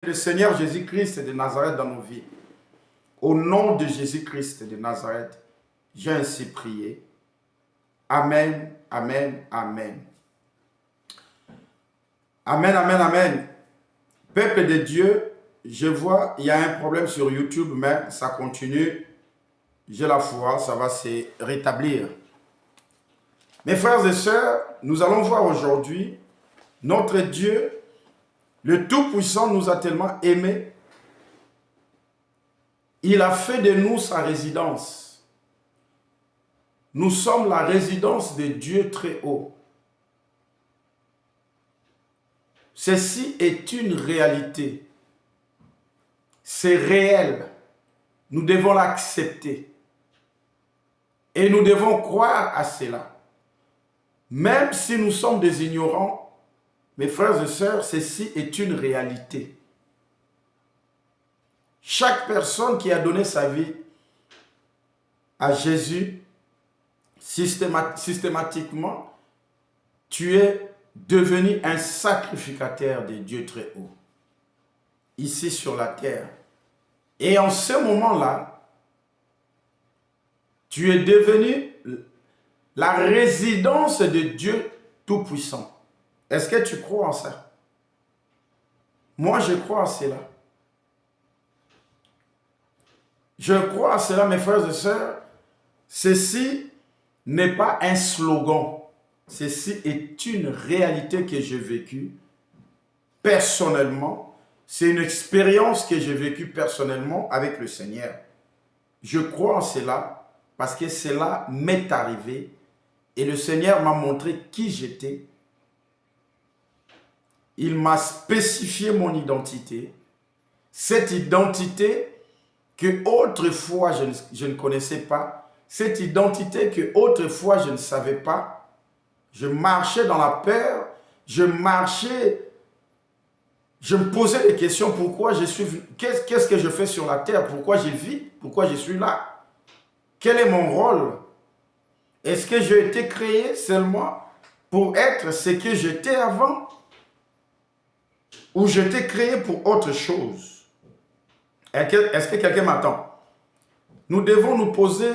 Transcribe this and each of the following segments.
Le Seigneur Jésus-Christ de Nazareth dans nos vies. Au nom de Jésus-Christ de Nazareth, j'ai ainsi prié. Amen, amen, amen. Amen, amen, amen. Peuple de Dieu, je vois, il y a un problème sur YouTube, mais ça continue. J'ai la foi, ça va se rétablir. Mes frères et sœurs, nous allons voir aujourd'hui notre Dieu, le Tout-Puissant, nous a tellement aimés. Il a fait de nous sa résidence. Nous sommes la résidence de Dieu très haut. Ceci est une réalité. C'est réel. Nous devons l'accepter. Et nous devons croire à cela. Même si nous sommes des ignorants, mes frères et sœurs, ceci est une réalité. Chaque personne qui a donné sa vie à Jésus, systématiquement, tu es devenu un sacrificateur de Dieu très haut, ici sur la terre. Et en ce moment-là, tu es devenu la résidence de Dieu Tout-Puissant. Est-ce que tu crois en ça? Moi, je crois à cela. Je crois à cela, mes frères et sœurs. Ceci n'est pas un slogan. Ceci est une réalité que j'ai vécue personnellement. C'est une expérience que j'ai vécue personnellement avec le Seigneur. Je crois en cela parce que cela m'est arrivé et le Seigneur m'a montré qui j'étais. Il m'a spécifié mon identité. Cette identité que autrefois je ne connaissais pas. Cette identité que autrefois je ne savais pas. Je marchais dans la peur. Je marchais. Je me posais des questions. Pourquoi je suis... Qu'est-ce que je fais sur la terre? Pourquoi je vis? Pourquoi je suis là? Quel est mon rôle? Est-ce que j'ai été créé seulement pour être ce que j'étais avant? Ou j'étais créé pour autre chose? Est-ce que quelqu'un m'attend? Nous devons nous poser,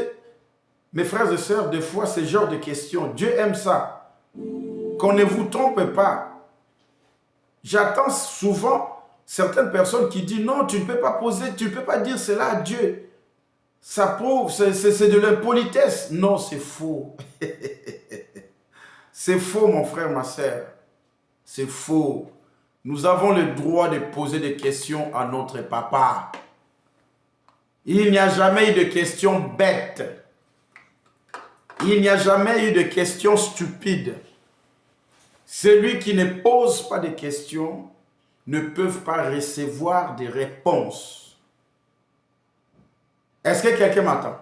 mes frères et sœurs, des fois ce genre de questions. Dieu aime ça. Qu'on ne vous trompe pas. J'attends souvent certaines personnes qui disent non, tu ne peux pas poser, tu ne peux pas dire cela à Dieu. Ça prouve, c'est de l'impolitesse. Non, c'est faux. C'est faux, mon frère, ma sœur. C'est faux. Nous avons le droit de poser des questions à notre papa. Il n'y a jamais eu de questions bêtes. Il n'y a jamais eu de questions stupides. Celui qui ne pose pas de questions ne peut pas recevoir des réponses. Est-ce que quelqu'un m'attend?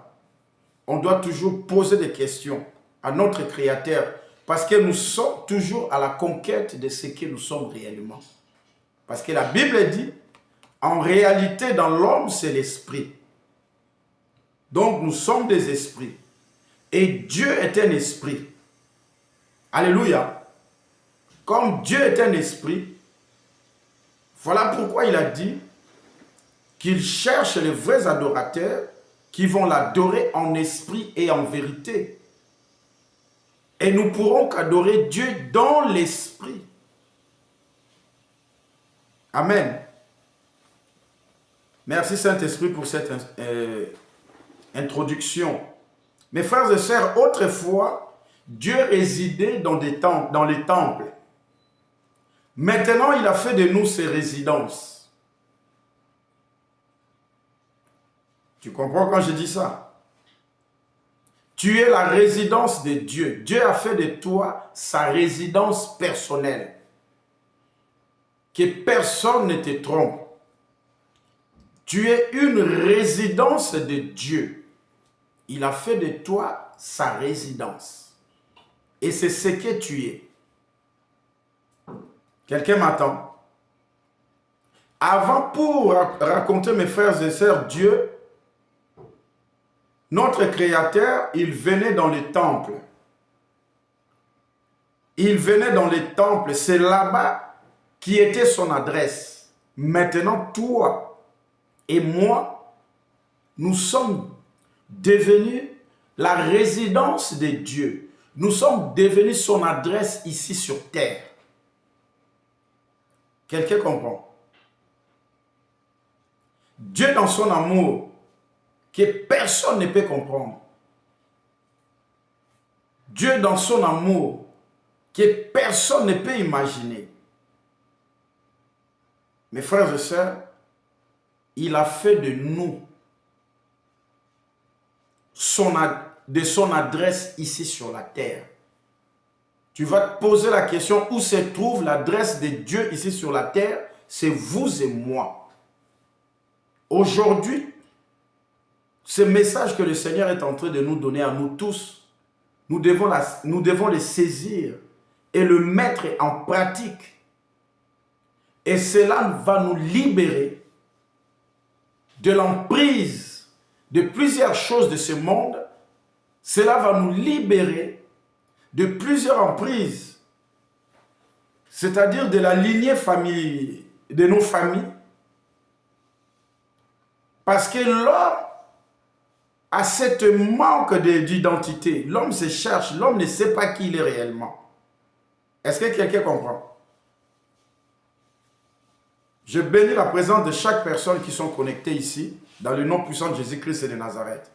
On doit toujours poser des questions à notre Créateur parce que nous sommes toujours à la conquête de ce que nous sommes réellement. Parce que la Bible dit, en réalité, dans l'homme, c'est l'esprit. Donc, nous sommes des esprits. Et Dieu est un esprit. Alléluia. Comme Dieu est un esprit, voilà pourquoi il a dit qu'il cherche les vrais adorateurs qui vont l'adorer en esprit et en vérité. Et nous pourrons qu'adorer Dieu dans l'esprit. Amen. Merci Saint-Esprit pour cette introduction. Mes frères et sœurs, autrefois, Dieu résidait dans les temples. Maintenant, il a fait de nous ses résidences. Tu comprends quand je dis ça? Tu es la résidence de Dieu. Dieu a fait de toi sa résidence personnelle. Que personne ne te trompe. Tu es une résidence de Dieu. Il a fait de toi sa résidence. Et c'est ce que tu es. Quelqu'un m'attend? Avant, pour raconter mes frères et sœurs, Dieu, notre Créateur, il venait dans les temples. Il venait dans les temples. C'est là-bas qui était son adresse. Maintenant, toi et moi, nous sommes devenus la résidence de Dieu. Nous sommes devenus son adresse ici sur terre. Quelqu'un comprend? Dieu dans son amour, que personne ne peut comprendre. Dieu dans son amour, que personne ne peut imaginer. Mes frères et sœurs, il a fait de nous de son adresse ici sur la terre. Tu vas te poser la question où se trouve l'adresse de Dieu ici sur la terre? C'est vous et moi. Aujourd'hui, ce message que le Seigneur est en train de nous donner à nous tous, nous devons le saisir et le mettre en pratique. Et cela va nous libérer de l'emprise de plusieurs choses de ce monde. Cela va nous libérer de plusieurs emprises, c'est-à-dire de la lignée familiale, de nos familles. Parce que l'homme a cette manque d'identité. L'homme se cherche, l'homme ne sait pas qui il est réellement. Est-ce que quelqu'un comprend? Je bénis la présence de chaque personne qui sont connectées ici, dans le nom puissant de Jésus-Christ et de Nazareth.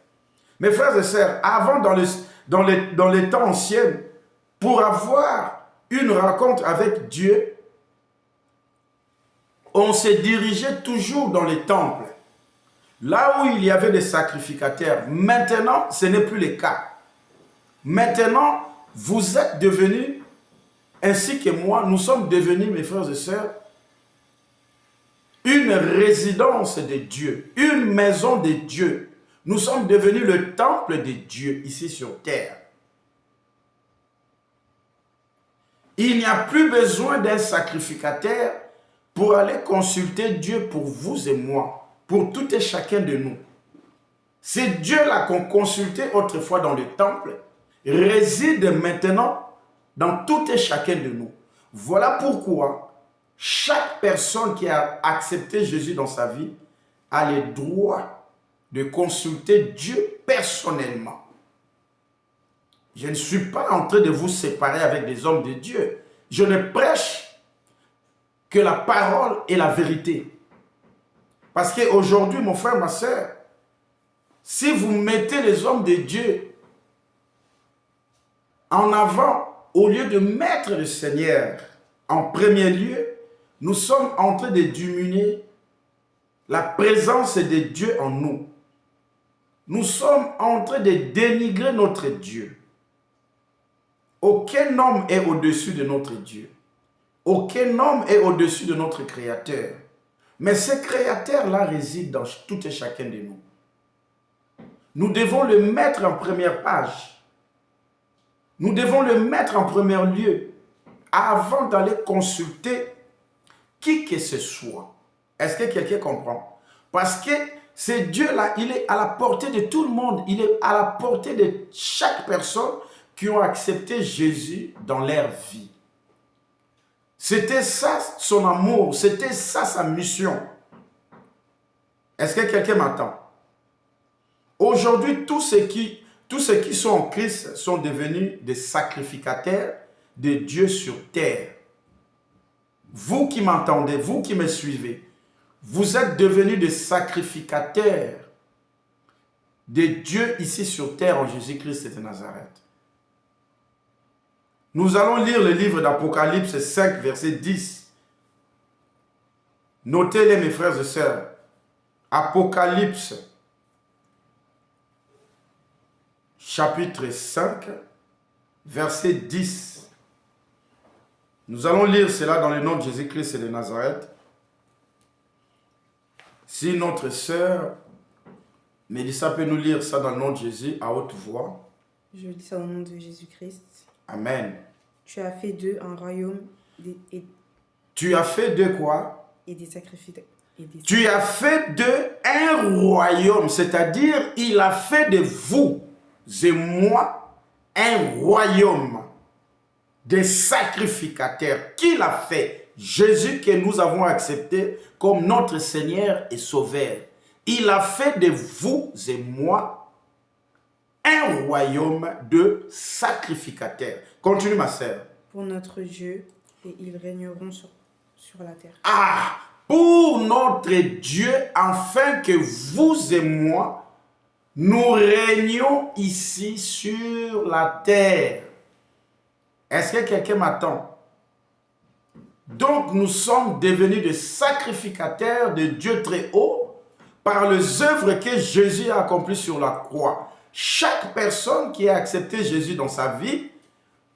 Mes frères et sœurs, avant, dans les temps anciens, pour avoir une rencontre avec Dieu, on se dirigeait toujours dans les temples. Là où il y avait des sacrificateurs. Maintenant, ce n'est plus le cas. Maintenant, vous êtes devenus, ainsi que moi, nous sommes devenus, mes frères et sœurs, une résidence de Dieu, une maison de Dieu. Nous sommes devenus le temple de Dieu ici sur terre. Il n'y a plus besoin d'un sacrificateur pour aller consulter Dieu pour vous et moi, pour tout et chacun de nous. C'est Dieu-là qu'on consultait autrefois dans le temple, réside maintenant dans tout et chacun de nous. Voilà pourquoi chaque personne qui a accepté Jésus dans sa vie a le droit de consulter Dieu personnellement. Je ne suis pas en train de vous séparer avec des hommes de Dieu. Je ne prêche que la parole et la vérité. Parce qu'aujourd'hui, mon frère, ma soeur, si vous mettez les hommes de Dieu en avant, au lieu de mettre le Seigneur en premier lieu, nous sommes en train de diminuer la présence de Dieu en nous. Nous sommes en train de dénigrer notre Dieu. Aucun homme est au-dessus de notre Dieu. Aucun homme est au-dessus de notre Créateur. Mais ce Créateur-là réside dans tout et chacun de nous. Nous devons le mettre en première page. Nous devons le mettre en premier lieu avant d'aller consulter qui que ce soit. Est-ce que quelqu'un comprend? Parce que ce Dieu-là, il est à la portée de tout le monde. Il est à la portée de chaque personne qui ont accepté Jésus dans leur vie. C'était ça son amour, c'était ça sa mission. Est-ce que quelqu'un m'entend? Aujourd'hui, tous ceux qui sont en Christ sont devenus des sacrificateurs de Dieu sur terre. Vous qui m'entendez, vous qui me suivez, vous êtes devenus des sacrificateurs de Dieu ici sur terre en Jésus-Christ de Nazareth. Nous allons lire le livre d'Apocalypse 5, verset 10. Notez-les, mes frères et sœurs. Apocalypse, chapitre 5, verset 10. Nous allons lire cela dans le nom de Jésus-Christ et de Nazareth. Si notre sœur Mélissa peut nous lire ça dans le nom de Jésus à haute voix. Je lis ça au nom de Jésus-Christ. Amen. Tu as fait d'eux un royaume Tu as fait de quoi? Et des sacrificateurs. Tu as fait d'eux un royaume, c'est-à-dire il a fait de vous et moi un royaume des sacrificateurs. Qui l'a fait? Jésus que nous avons accepté comme notre Seigneur et Sauveur. Il a fait de vous et moi un royaume de sacrificateurs. Continue ma sœur. Pour notre Dieu, et ils régneront sur la terre. Ah, pour notre Dieu, afin que vous et moi, nous régnions ici sur la terre. Est-ce que quelqu'un m'attend? Donc nous sommes devenus des sacrificateurs de Dieu très haut par les œuvres que Jésus a accomplies sur la croix. Chaque personne qui a accepté Jésus dans sa vie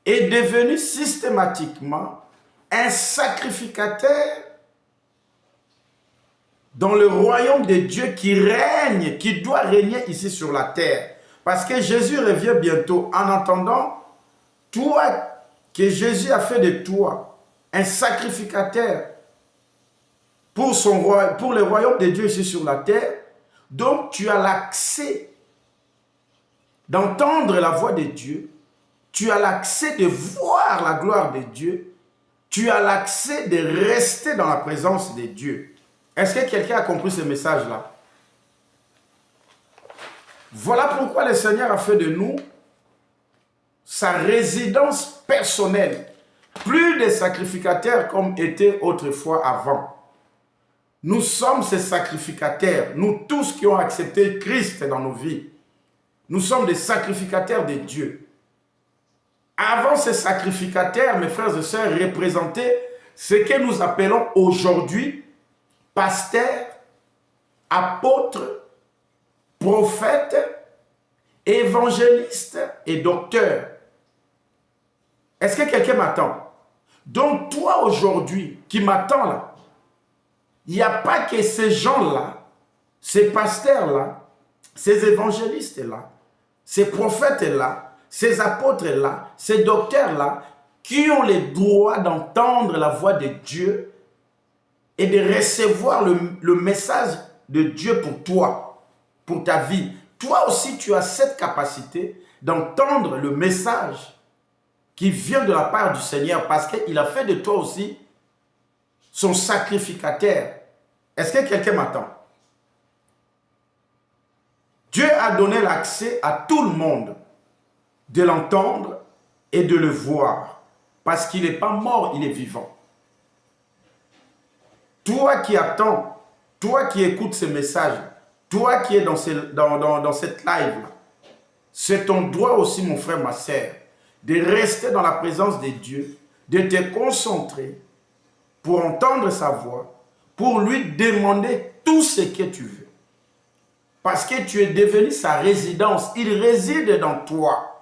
est devenue systématiquement un sacrificateur dans le royaume de Dieu qui règne, qui doit régner ici sur la terre. Parce que Jésus revient bientôt. En attendant, toi, que Jésus a fait de toi un sacrificateur pour le royaume de Dieu ici sur la terre, donc tu as l'accès d'entendre la voix de Dieu, tu as l'accès de voir la gloire de Dieu, tu as l'accès de rester dans la présence de Dieu. Est-ce que quelqu'un a compris ce message-là? Voilà pourquoi le Seigneur a fait de nous sa résidence personnelle. Plus des sacrificateurs comme étaient autrefois avant. Nous sommes ces sacrificateurs, nous tous qui ont accepté Christ dans nos vies. Nous sommes des sacrificateurs de Dieu. Avant, ces sacrificateurs, mes frères et sœurs, représentaient ce que nous appelons aujourd'hui pasteurs, apôtres, prophètes, évangélistes et docteurs. Est-ce que quelqu'un m'attend? Donc toi aujourd'hui qui m'attends là, il n'y a pas que ces gens-là, ces pasteurs-là, ces évangélistes-là, ces prophètes-là, ces apôtres-là, ces docteurs-là, qui ont le droit d'entendre la voix de Dieu et de recevoir le message de Dieu pour toi, pour ta vie. Toi aussi, tu as cette capacité d'entendre le message qui vient de la part du Seigneur parce qu'il a fait de toi aussi son sacrificateur. Est-ce que quelqu'un m'attend? Dieu a donné l'accès à tout le monde de l'entendre et de le voir parce qu'il n'est pas mort, il est vivant. Toi qui attends, toi qui écoutes ce message, toi qui es dans cette live-là, c'est ton droit aussi, mon frère, ma sœur, de rester dans la présence de Dieu, de te concentrer pour entendre sa voix, pour lui demander tout ce que tu veux. Parce que tu es devenu sa résidence, il réside dans toi.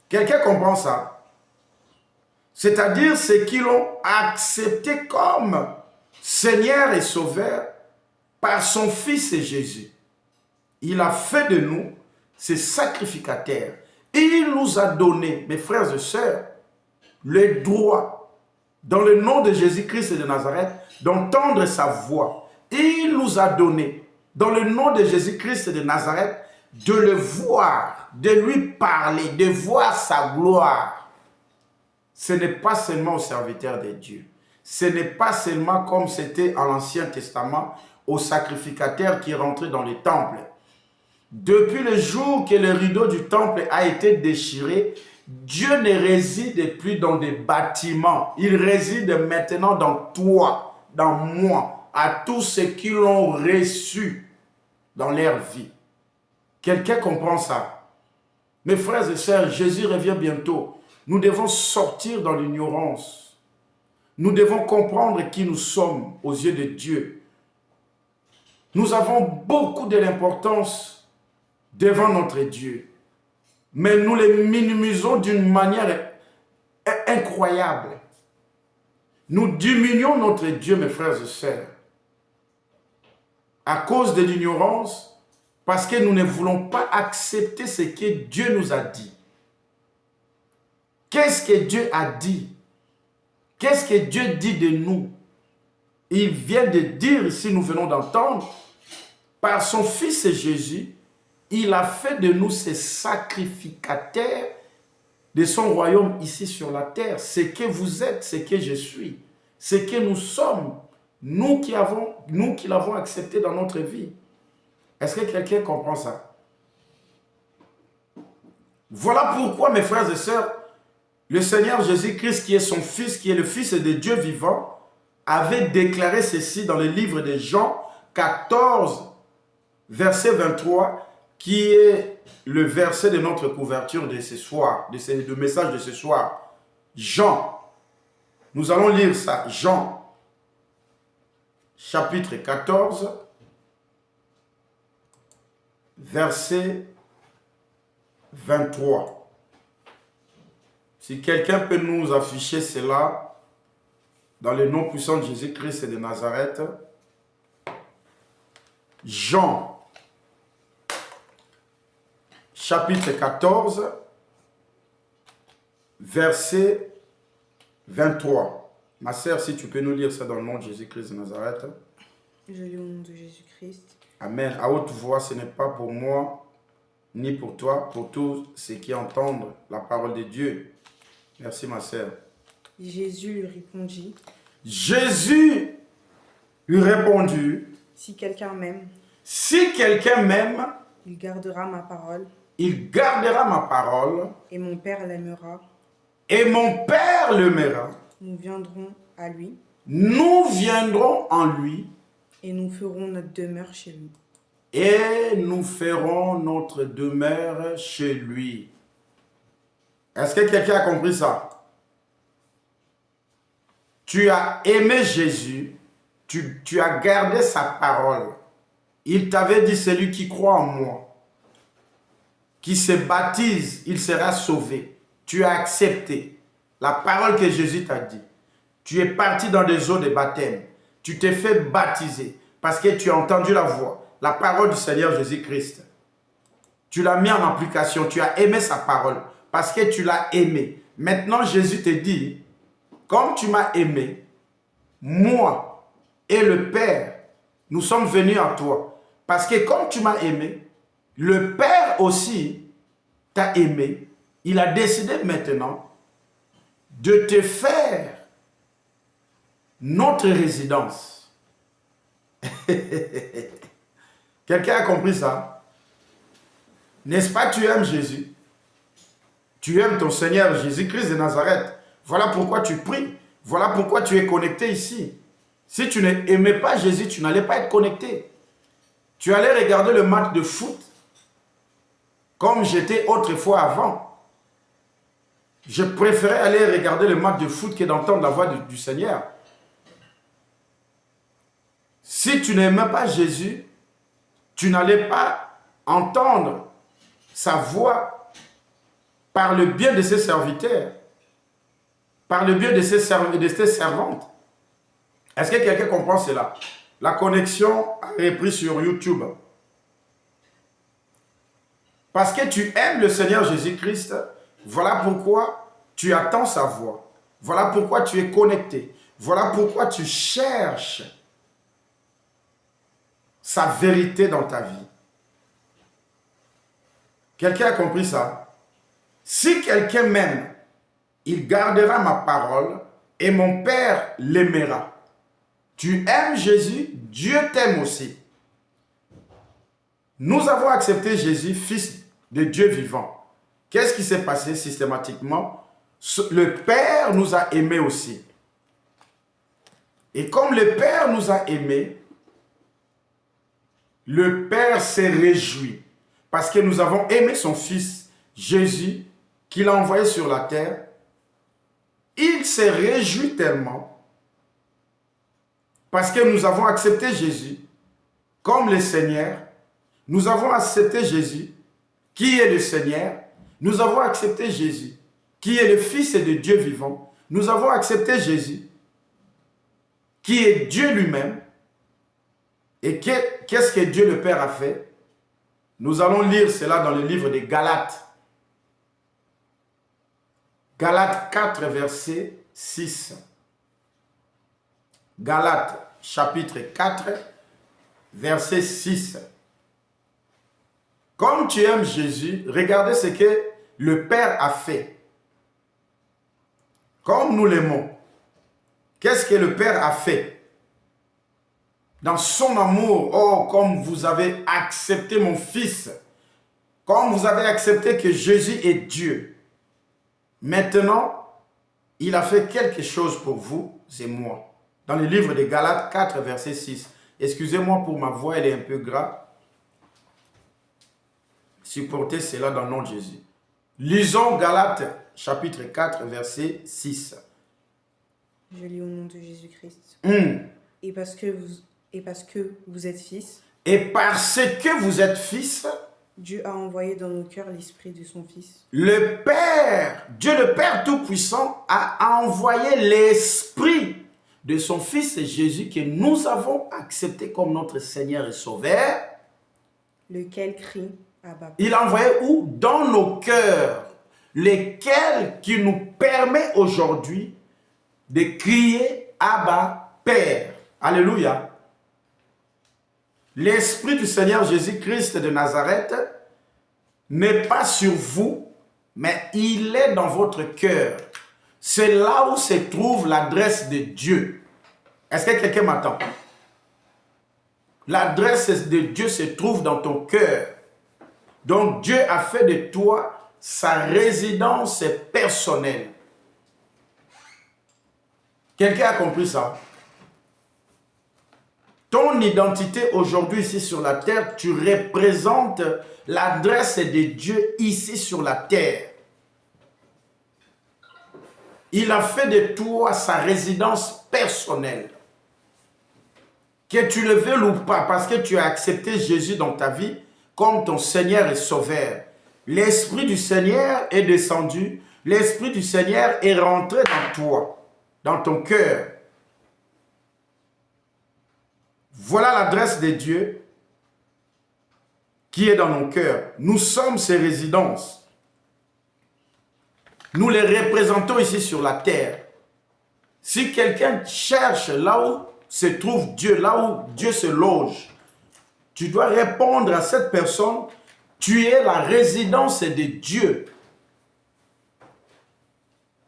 Quelqu'un comprend ça? C'est-à-dire ceux qui l'ont accepté comme Seigneur et Sauveur par son Fils Jésus. Il a fait de nous ses sacrificateurs. Et il nous a donné, mes frères et sœurs, le droit, dans le nom de Jésus-Christ de Nazareth, d'entendre sa voix. Et il nous a donné, dans le nom de Jésus-Christ de Nazareth, de le voir, de lui parler, de voir sa gloire. Ce n'est pas seulement aux serviteurs de Dieu. Ce n'est pas seulement comme c'était en l'Ancien Testament, aux sacrificateurs qui rentraient dans les temples. Depuis le jour que le rideau du temple a été déchiré, Dieu ne réside plus dans des bâtiments. Il réside maintenant dans toi, dans moi, à tous ceux qui l'ont reçu dans leur vie. Quelqu'un comprend ça? Mes frères et sœurs, Jésus revient bientôt. Nous devons sortir dans l'ignorance. Nous devons comprendre qui nous sommes aux yeux de Dieu. Nous avons beaucoup de l'importance devant notre Dieu. Mais nous les minimisons d'une manière incroyable. Nous diminuons notre Dieu, mes frères et sœurs, à cause de l'ignorance, parce que nous ne voulons pas accepter ce que Dieu nous a dit. Qu'est-ce que Dieu a dit? Qu'est-ce que Dieu dit de nous? Il vient de dire, si nous venons d'entendre, par son Fils Jésus, il a fait de nous ses sacrificateurs de son royaume ici sur la terre. Ce que vous êtes, ce que je suis. ce que nous sommes, nous qui l'avons accepté dans notre vie. Est-ce que quelqu'un comprend ça? Voilà pourquoi, mes frères et sœurs, le Seigneur Jésus-Christ, qui est son Fils, qui est le Fils de Dieu vivant, avait déclaré ceci dans le livre de Jean 14, verset 23, qui est le verset de notre couverture de ce soir, de message de ce soir. Jean, nous allons lire ça. Jean, chapitre 14, verset 23. Si quelqu'un peut nous afficher cela dans le nom puissant de Jésus-Christ et de Nazareth. Jean, chapitre 14, verset 23. Ma sœur, si tu peux nous lire ça dans le nom de Jésus-Christ de Nazareth. Je lis au nom de Jésus-Christ. Amen. À haute voix, ce n'est pas pour moi, ni pour toi, pour tous ceux qui entendent la parole de Dieu. Merci, ma sœur. Jésus lui répondit. Jésus lui répondit. Si quelqu'un m'aime, Si quelqu'un m'aime, il gardera ma parole, il gardera ma parole, et mon Père l'aimera. et mon Père l'aimera. Nous viendrons à lui, Nous viendrons en lui, et nous ferons notre demeure chez lui. et nous ferons notre demeure chez lui. Est-ce que quelqu'un a compris ça? Tu as aimé Jésus, tu as gardé sa parole. Il t'avait dit, celui qui croit en moi, qui se baptise, il sera sauvé. Tu as accepté la parole que Jésus t'a dit. Tu es parti dans des eaux de baptême. Tu t'es fait baptiser parce que tu as entendu la voix, la parole du Seigneur Jésus-Christ. Tu l'as mis en application, tu as aimé sa parole parce que tu l'as aimé. Maintenant, Jésus te dit, comme tu m'as aimé, moi et le Père, nous sommes venus à toi. Parce que comme tu m'as aimé, le Père aussi t'a aimé. Il a décidé maintenant de te faire notre résidence. Quelqu'un a compris ça? N'est-ce pas, tu aimes Jésus? Tu aimes ton Seigneur Jésus-Christ de Nazareth. Voilà pourquoi tu pries. Voilà pourquoi tu es connecté ici. Si tu n'aimais pas Jésus, tu n'allais pas être connecté. Tu allais regarder le match de foot comme j'étais autrefois avant. Je préférais aller regarder le match de foot que d'entendre la voix du Seigneur. Si tu n'aimais pas Jésus, tu n'allais pas entendre sa voix par le biais de ses serviteurs, par le biais de ses servantes. Est-ce que quelqu'un comprend cela? La connexion a repris sur YouTube. Parce que tu aimes le Seigneur Jésus-Christ, voilà pourquoi tu attends sa voix. Voilà pourquoi tu es connecté. Voilà pourquoi tu cherches sa vérité dans ta vie. Quelqu'un a compris ça? Si quelqu'un m'aime, il gardera ma parole et mon Père l'aimera. Tu aimes Jésus, Dieu t'aime aussi. Nous avons accepté Jésus, Fils de Dieu vivant. Qu'est-ce qui s'est passé systématiquement? Le Père nous a aimés aussi. Et comme le Père nous a aimés, le Père s'est réjoui parce que nous avons aimé son Fils Jésus qu'il a envoyé sur la terre. Il s'est réjoui tellement parce que nous avons accepté Jésus comme le Seigneur. Nous avons accepté Jésus qui est le Seigneur. Nous avons accepté Jésus qui est le Fils de Dieu vivant. Nous avons accepté Jésus qui est Dieu lui-même. Et qu'est-ce que Dieu le Père a fait? Nous allons lire cela dans le livre de Galates. Galates 4, verset 6. Galates, chapitre 4, verset 6. Comme tu aimes Jésus, regardez ce que le Père a fait. Comme nous l'aimons. Qu'est-ce que le Père a fait? Dans son amour, oh, comme vous avez accepté mon Fils, comme vous avez accepté que Jésus est Dieu, maintenant, il a fait quelque chose pour vous et moi. Dans le livre de Galates 4, verset 6. Excusez-moi pour ma voix, elle est un peu grave. Supportez cela dans le nom de Jésus. Lisons Galates chapitre 4, verset 6. Je lis au nom de Jésus-Christ. Mm. Et parce que vous êtes fils, Et parce que vous êtes fils, Dieu a envoyé dans nos cœurs l'esprit de son Fils. le Père, Dieu le Père Tout-Puissant a envoyé l'esprit de son Fils Jésus que nous avons accepté comme notre Seigneur et Sauveur. Lequel crie Abba. Il a envoyé où? Dans nos cœurs, lesquels qui nous permet aujourd'hui de crier Abba Père. Alléluia. L'Esprit du Seigneur Jésus-Christ de Nazareth n'est pas sur vous, mais il est dans votre cœur. C'est là où se trouve l'adresse de Dieu. Est-ce que quelqu'un m'attend? L'adresse de Dieu se trouve dans ton cœur. Donc Dieu a fait de toi sa résidence personnelle. Quelqu'un a compris ça? Ton identité aujourd'hui ici sur la terre, tu représentes l'adresse de Dieu ici sur la terre. Il a fait de toi sa résidence personnelle. Que tu le veuilles ou pas, parce que tu as accepté Jésus dans ta vie comme ton Seigneur et Sauveur. L'Esprit du Seigneur est descendu, l'Esprit du Seigneur est rentré dans toi, dans ton cœur. Voilà l'adresse de Dieu qui est dans nos cœurs. Nous sommes ses résidences. Nous les représentons ici sur la terre. Si quelqu'un cherche là où se trouve Dieu, là où Dieu se loge, tu dois répondre à cette personne, tu es la résidence de Dieu.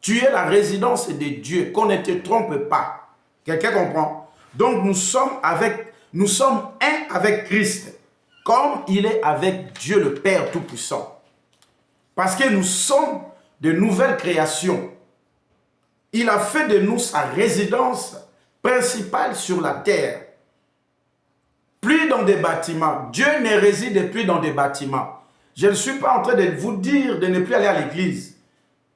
Tu es la résidence de Dieu, qu'on ne te trompe pas. Quelqu'un comprend? Donc nous sommes un avec Christ, comme il est avec Dieu le Père Tout-Puissant. Parce que nous sommes de nouvelles créations. Il a fait de nous sa résidence principale sur la terre. Plus dans des bâtiments. Dieu ne réside plus dans des bâtiments. Je ne suis pas en train de vous dire de ne plus aller à l'église.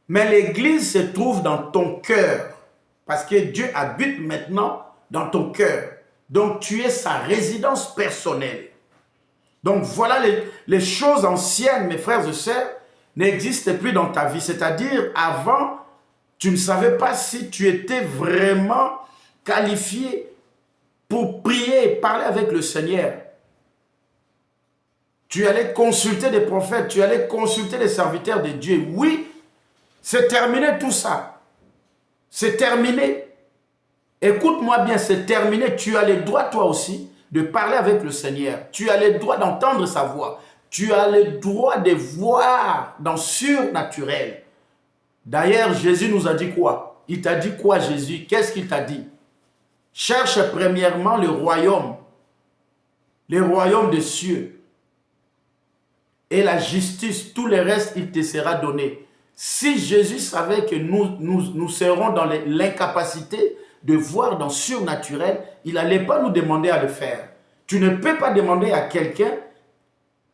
Mais l'église se trouve dans ton cœur. Parce que Dieu habite maintenant dans ton cœur. Donc tu es sa résidence personnelle. Donc voilà les choses anciennes, mes frères et sœurs, n'existent plus dans ta vie. C'est-à-dire, avant, tu ne savais pas si tu étais vraiment qualifié pour prier et parler avec le Seigneur. Tu allais consulter des prophètes, tu allais consulter les serviteurs de Dieu. Oui, c'est terminé tout ça. C'est terminé. Écoute-moi bien, c'est terminé. Tu as le droit, toi aussi, de parler avec le Seigneur. Tu as le droit d'entendre sa voix. Tu as le droit de voir dans le surnaturel. D'ailleurs, Jésus nous a dit quoi? Il t'a dit quoi, Jésus? Qu'est-ce qu'il t'a dit? Cherche premièrement le royaume des cieux et la justice, tout le reste, il te sera donné. Si Jésus savait que nous serons dans l'incapacité de voir dans le surnaturel, il n'allait pas nous demander à le faire. Tu ne peux pas demander à quelqu'un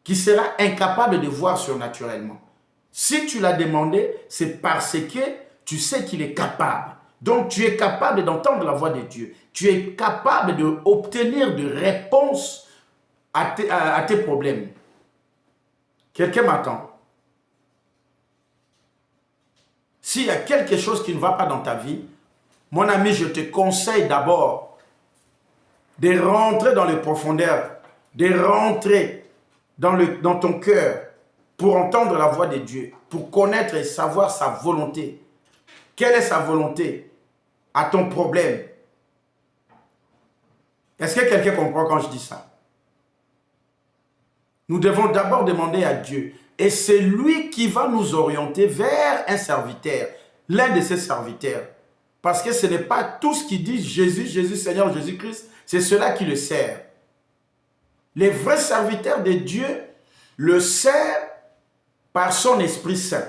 qui sera incapable de voir surnaturellement. Si tu l'as demandé, c'est parce que tu sais qu'il est capable. Donc tu es capable d'entendre la voix de Dieu. Tu es capable d'obtenir des réponses à tes problèmes. Quelqu'un m'attend. S'il y a quelque chose qui ne va pas dans ta vie, mon ami, je te conseille d'abord de rentrer dans les profondeurs, de rentrer dans ton cœur pour entendre la voix de Dieu, pour connaître et savoir sa volonté. Quelle est sa volonté à ton problème? Est-ce que quelqu'un comprend quand je dis ça? Nous devons d'abord demander à Dieu. Et c'est lui qui va nous orienter vers un serviteur, l'un de ses serviteurs. Parce que ce n'est pas tout ce qui dit Jésus, Jésus Seigneur, Jésus-Christ, c'est cela qui le sert. Les vrais serviteurs de Dieu le servent par son Esprit Saint.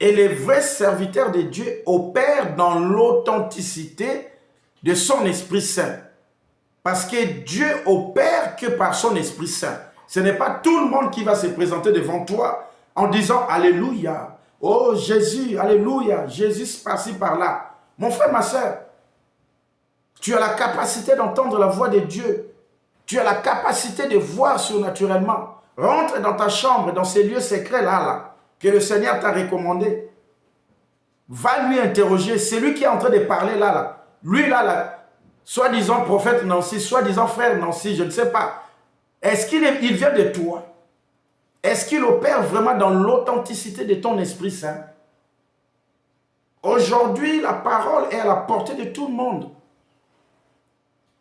Et les vrais serviteurs de Dieu opèrent dans l'authenticité de son Esprit Saint. Parce que Dieu opère que par son Esprit Saint. Ce n'est pas tout le monde qui va se présenter devant toi en disant Alléluia. Oh Jésus, Alléluia. Jésus par-ci, par-là. Mon frère, ma soeur, tu as la capacité d'entendre la voix de Dieu. Tu as la capacité de voir surnaturellement. Rentre dans ta chambre, dans ces lieux secrets-là, que le Seigneur t'a recommandé. Va lui interroger. C'est lui qui est en train de parler là. Lui là, soi-disant prophète Nancy, soi-disant frère Nancy, je ne sais pas. Est-ce qu'il vient de toi? Est-ce qu'il opère vraiment dans l'authenticité de ton Esprit Saint? Aujourd'hui, la parole est à la portée de tout le monde.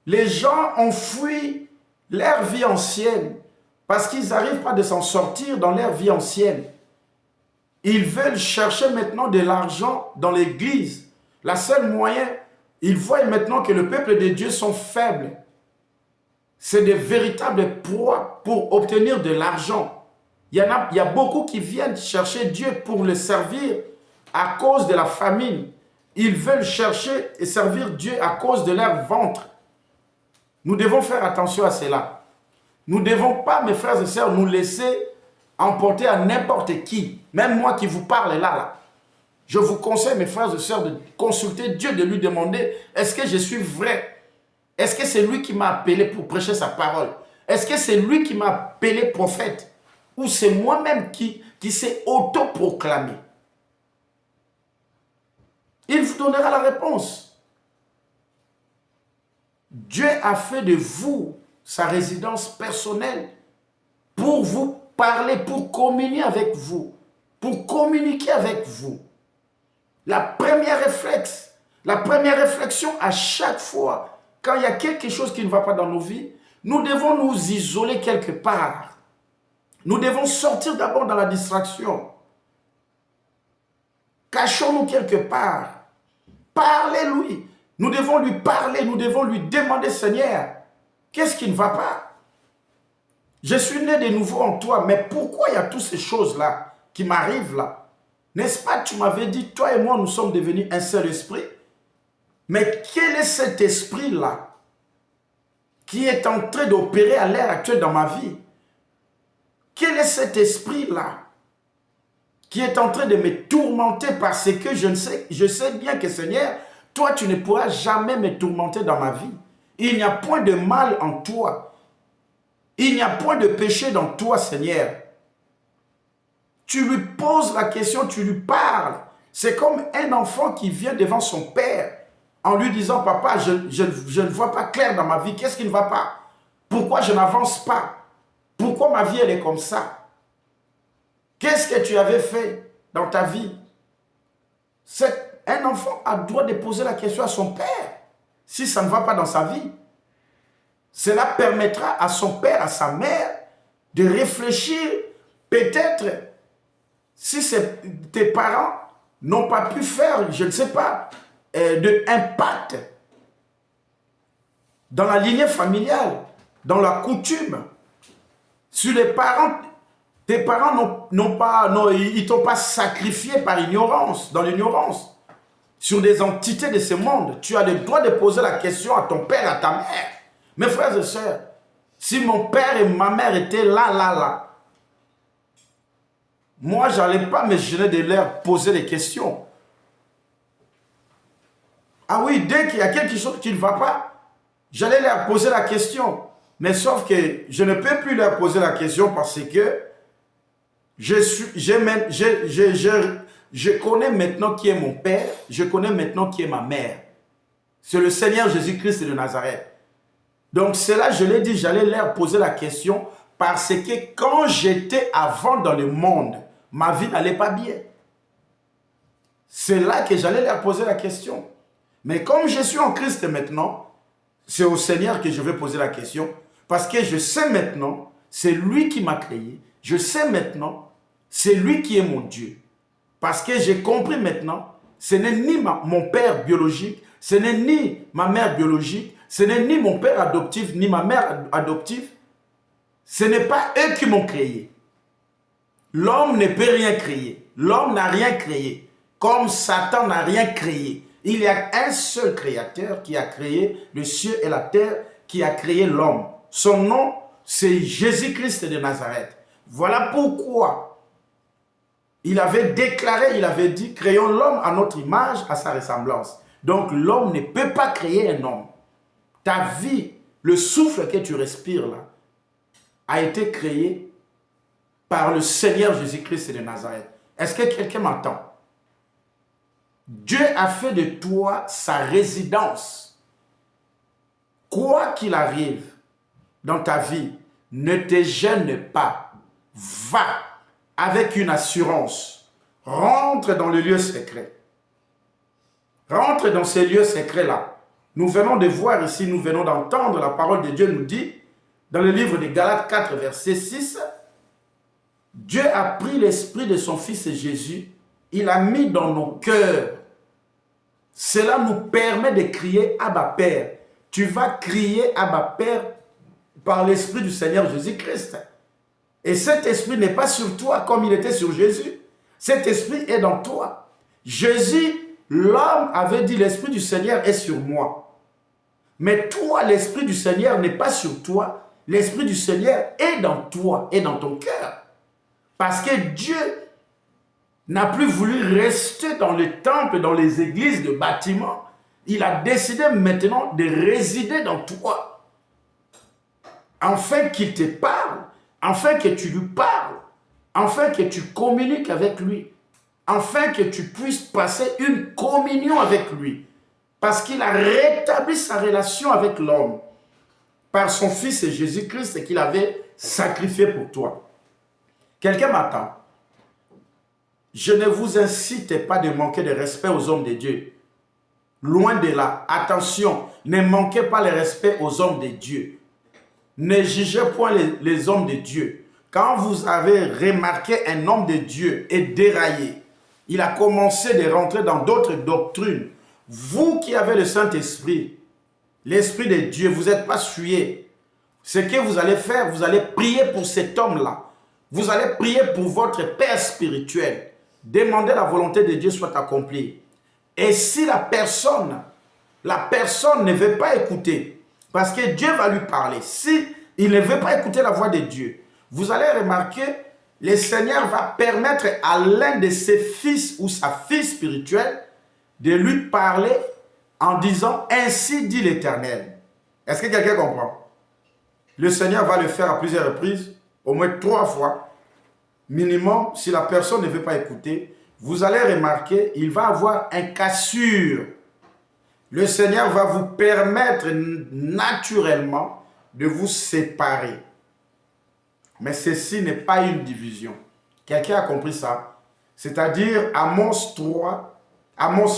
Les gens ont fui leur vie ancienne parce qu'ils n'arrivent pas de s'en sortir dans leur vie ancienne. Ils veulent chercher maintenant de l'argent dans l'église. La seule moyen, ils voient maintenant que le peuple de Dieu sont faibles. C'est de véritables proies pour obtenir de l'argent. Il y a beaucoup qui viennent chercher Dieu pour le servir à cause de la famine. Ils veulent chercher et servir Dieu à cause de leur ventre. Nous devons faire attention à cela. Nous ne devons pas, mes frères et sœurs, nous laisser emporter à n'importe qui. Même moi qui vous parle là. Je vous conseille, mes frères et sœurs, de consulter Dieu, de lui demander, est-ce que je suis vrai? Est-ce que c'est lui qui m'a appelé pour prêcher sa parole? Est-ce que c'est lui qui m'a appelé prophète? Ou c'est moi-même qui s'est autoproclamé? Il vous donnera la réponse. Dieu a fait de vous sa résidence personnelle pour vous parler, pour communier avec vous, pour communiquer avec vous. La première réflexion à chaque fois, quand il y a quelque chose qui ne va pas dans nos vies, nous devons nous isoler quelque part. Nous devons sortir d'abord dans la distraction. Cachons-nous quelque part. Parlez-lui. Nous devons lui parler, nous devons lui demander, Seigneur, qu'est-ce qui ne va pas? Je suis né de nouveau en toi, mais pourquoi il y a toutes ces choses-là qui m'arrivent là? N'est-ce pas, tu m'avais dit, toi et moi, nous sommes devenus un seul esprit. Mais quel est cet esprit-là qui est en train d'opérer à l'heure actuelle dans ma vie? Quel est cet esprit-là qui est en train de me tourmenter parce que je sais bien que, Seigneur, toi, tu ne pourras jamais me tourmenter dans ma vie. Il n'y a point de mal en toi. Il n'y a point de péché dans toi, Seigneur. Tu lui poses la question, tu lui parles. C'est comme un enfant qui vient devant son père en lui disant, papa, je ne vois pas clair dans ma vie. Qu'est-ce qui ne va pas? Pourquoi je n'avance pas? Pourquoi ma vie, elle est comme ça? Qu'est-ce que tu avais fait dans ta vie? Un enfant a le droit de poser la question à son père si ça ne va pas dans sa vie. Cela permettra à son père, à sa mère, de réfléchir peut-être si tes parents n'ont pas pu faire, je ne sais pas, d'impact dans la lignée familiale, dans la coutume. Sur les parents, tes parents ils t'ont pas sacrifié par ignorance, dans l'ignorance. Sur des entités de ce monde, tu as le droit de poser la question à ton père, à ta mère. Mes frères et sœurs, si mon père et ma mère étaient là, moi, je n'allais pas me gêner de leur poser des questions. Ah oui, dès qu'il y a quelque chose qui ne va pas, j'allais leur poser la question. Mais sauf que je ne peux plus leur poser la question parce que je connais maintenant qui est mon père, je connais maintenant qui est ma mère. C'est le Seigneur Jésus-Christ de Nazareth. Donc cela, je l'ai dit, j'allais leur poser la question parce que quand j'étais avant dans le monde, ma vie n'allait pas bien. C'est là que j'allais leur poser la question. Mais comme je suis en Christ maintenant, c'est au Seigneur que je vais poser la question parce que je sais maintenant, c'est lui qui m'a créé. Je sais maintenant, c'est lui qui est mon Dieu. Parce que j'ai compris maintenant, ce n'est ni mon père biologique, ce n'est ni ma mère biologique, ce n'est ni mon père adoptif, ni ma mère adoptive. Ce n'est pas eux qui m'ont créé. L'homme ne peut rien créer. L'homme n'a rien créé. Comme Satan n'a rien créé. Il y a un seul créateur qui a créé le ciel et la terre, qui a créé l'homme. Son nom, c'est Jésus-Christ de Nazareth. Voilà pourquoi il avait déclaré, il avait dit, créons l'homme à notre image, à sa ressemblance. Donc l'homme ne peut pas créer un homme. Ta vie, le souffle que tu respires là, a été créé par le Seigneur Jésus-Christ de Nazareth. Est-ce que quelqu'un m'entend? Dieu a fait de toi sa résidence. Quoi qu'il arrive dans ta vie, ne te gêne pas. Va avec une assurance. Rentre dans le lieu secret. Rentre dans ces lieux secrets-là. Nous venons de voir ici, nous venons d'entendre la parole de Dieu nous dit, dans le livre de Galates 4, verset 6, Dieu a pris l'esprit de son Fils Jésus, il a mis dans nos cœurs. Cela nous permet de crier Abba Père. Tu vas crier Abba Père par l'esprit du Seigneur Jésus-Christ. Et cet esprit n'est pas sur toi comme il était sur Jésus. Cet esprit est dans toi. Jésus, l'homme avait dit l'esprit du Seigneur est sur moi. Mais toi, l'esprit du Seigneur n'est pas sur toi. L'esprit du Seigneur est dans toi, est dans ton cœur. Parce que Dieu n'a plus voulu rester dans les temples, dans les églises de bâtiments. Il a décidé maintenant de résider dans toi. Afin qu'il te parle, afin que tu lui parles, afin que tu communiques avec lui, afin que tu puisses passer une communion avec lui. Parce qu'il a rétabli sa relation avec l'homme par son Fils Jésus-Christ qu'il avait sacrifié pour toi. Quelqu'un m'attend. Je ne vous incite pas de manquer de respect aux hommes de Dieu. Loin de là. Attention, ne manquez pas le respect aux hommes de Dieu. Ne jugez point les hommes de Dieu. Quand vous avez remarqué un homme de Dieu est déraillé, il a commencé de rentrer dans d'autres doctrines. Vous qui avez le Saint-Esprit, l'Esprit de Dieu, vous n'êtes pas souillé. Ce que vous allez faire, vous allez prier pour cet homme-là. Vous allez prier pour votre Père spirituel. Demandez la volonté de Dieu soit accomplie. Et si la personne ne veut pas écouter, parce que Dieu va lui parler, si il ne veut pas écouter la voix de Dieu, vous allez remarquer, le Seigneur va permettre à l'un de ses fils ou sa fille spirituelle de lui parler en disant « Ainsi dit l'Éternel ». Est-ce que quelqu'un comprend? Le Seigneur va le faire à plusieurs reprises, au moins 3 fois. Minimum, si la personne ne veut pas écouter, vous allez remarquer, il va avoir un cassure. Le Seigneur va vous permettre naturellement de vous séparer. Mais ceci n'est pas une division. Quelqu'un a compris ça? C'est-à-dire Amos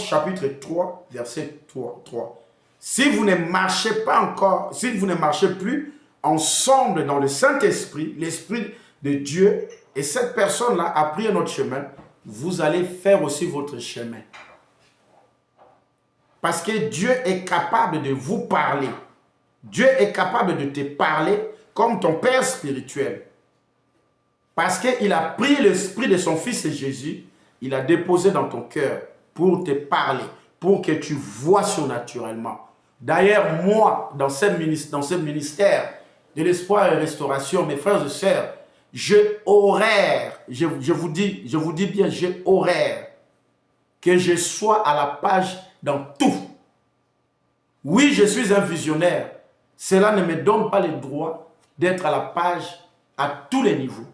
chapitre 3, verset 3. Si vous ne marchez pas encore, si vous ne marchez plus ensemble dans le Saint-Esprit, l'Esprit de Dieu, et cette personne-là a pris un autre chemin, vous allez faire aussi votre chemin. Parce que Dieu est capable de vous parler. Dieu est capable de te parler comme ton Père spirituel. Parce qu'il a pris l'esprit de son Fils Jésus, il a déposé dans ton cœur pour te parler, pour que tu vois surnaturellement. D'ailleurs, moi, dans ce ministère de l'espoir et restauration, mes frères et sœurs, j'ai horaire, je vous dis bien, j'ai horaire que je sois à la page dans tout. Oui, je suis un visionnaire. Cela ne me donne pas le droit d'être à la page à tous les niveaux.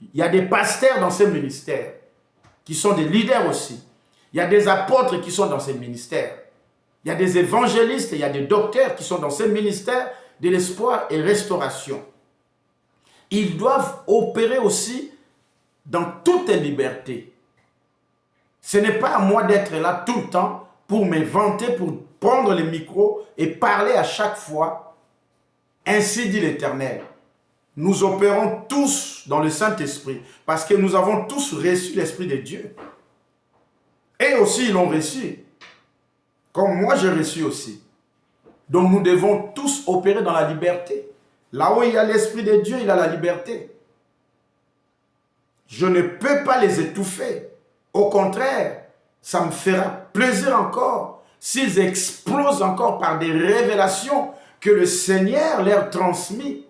Il y a des pasteurs dans ce ministère qui sont des leaders aussi. Il y a des apôtres qui sont dans ces ministères. Il y a des évangélistes, il y a des docteurs qui sont dans ce ministère de l'espoir et restauration. Ils doivent opérer aussi dans toute liberté. Ce n'est pas à moi d'être là tout le temps pour me vanter, pour prendre le micro et parler à chaque fois. Ainsi dit l'Éternel. Nous opérons tous dans le Saint-Esprit parce que nous avons tous reçu l'Esprit de Dieu. Et aussi, ils l'ont reçu. Comme moi, j'ai reçu aussi. Donc, nous devons tous opérer dans la liberté. Là où il y a l'Esprit de Dieu, il y a la liberté. Je ne peux pas les étouffer. Au contraire, ça me fera plaisir encore s'ils explosent encore par des révélations que le Seigneur leur transmet.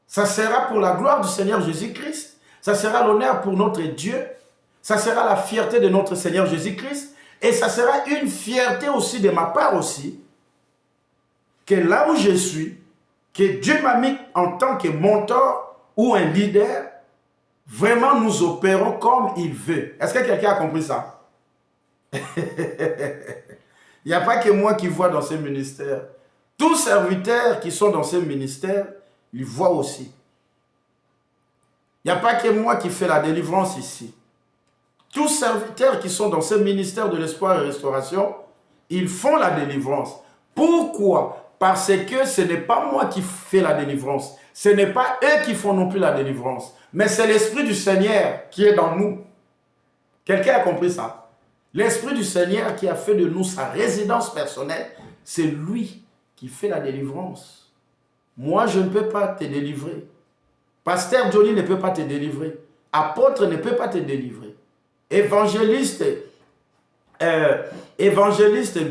Ça sera pour la gloire du Seigneur Jésus-Christ. Ça sera l'honneur pour notre Dieu. Ça sera la fierté de notre Seigneur Jésus-Christ. Et ça sera une fierté aussi de ma part aussi. Que là où je suis, que Dieu m'a mis en tant que mentor ou un leader, vraiment nous opérons comme il veut. Est-ce que quelqu'un a compris ça? Il n'y a pas que moi qui vois dans ce ministère. Tous serviteurs qui sont dans ce ministère, ils voient aussi. Il n'y a pas que moi qui fais la délivrance ici. Tous serviteurs qui sont dans ce ministère de l'espoir et restauration, ils font la délivrance. Pourquoi? Parce que ce n'est pas moi qui fais la délivrance. Ce n'est pas eux qui font non plus la délivrance. Mais c'est l'Esprit du Seigneur qui est dans nous. Quelqu'un a compris ça? L'Esprit du Seigneur qui a fait de nous sa résidence personnelle, c'est lui qui fait la délivrance. Moi, je ne peux pas te délivrer. Pasteur Johnny ne peut pas te délivrer. Apôtre ne peut pas te délivrer. Évangéliste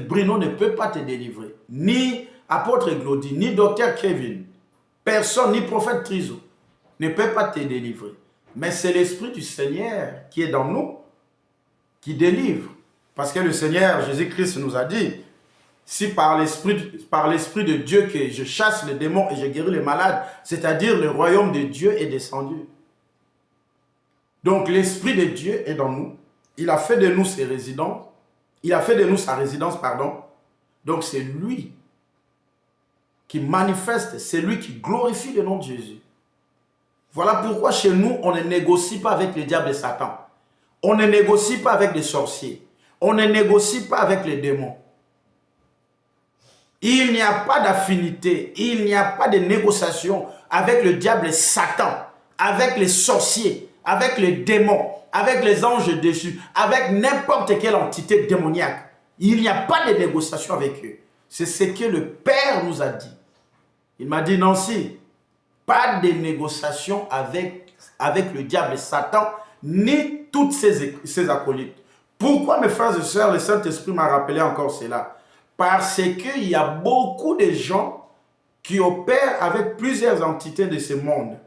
Bruno ne peut pas te délivrer. Ni apôtre Glody, ni docteur Kevin. Personne, ni prophète Trizo ne peut pas te délivrer. Mais c'est l'Esprit du Seigneur qui est dans nous, qui délivre. Parce que le Seigneur Jésus-Christ nous a dit, si par l'Esprit de Dieu que je chasse les démons et je guéris les malades, c'est-à-dire le royaume de Dieu est descendu. Donc l'Esprit de Dieu est dans nous. Il a fait de nous ses résidences. Il a fait de nous sa résidence, pardon. Donc c'est lui qui manifeste, c'est lui qui glorifie le nom de Jésus. Voilà pourquoi chez nous, on ne négocie pas avec le diable et Satan. On ne négocie pas avec les sorciers. On ne négocie pas avec les démons. Il n'y a pas d'affinité, il n'y a pas de négociation avec le diable et Satan, avec les sorciers, avec les démons, avec les anges déchus, avec n'importe quelle entité démoniaque. Il n'y a pas de négociation avec eux. C'est ce que le Père nous a dit. Il m'a dit, Nancy, pas de négociation avec le diable et Satan, ni toutes ses acolytes. Pourquoi, mes frères et sœurs, le Saint-Esprit m'a rappelé encore cela? Parce qu'il y a beaucoup de gens qui opèrent avec plusieurs entités de ce monde.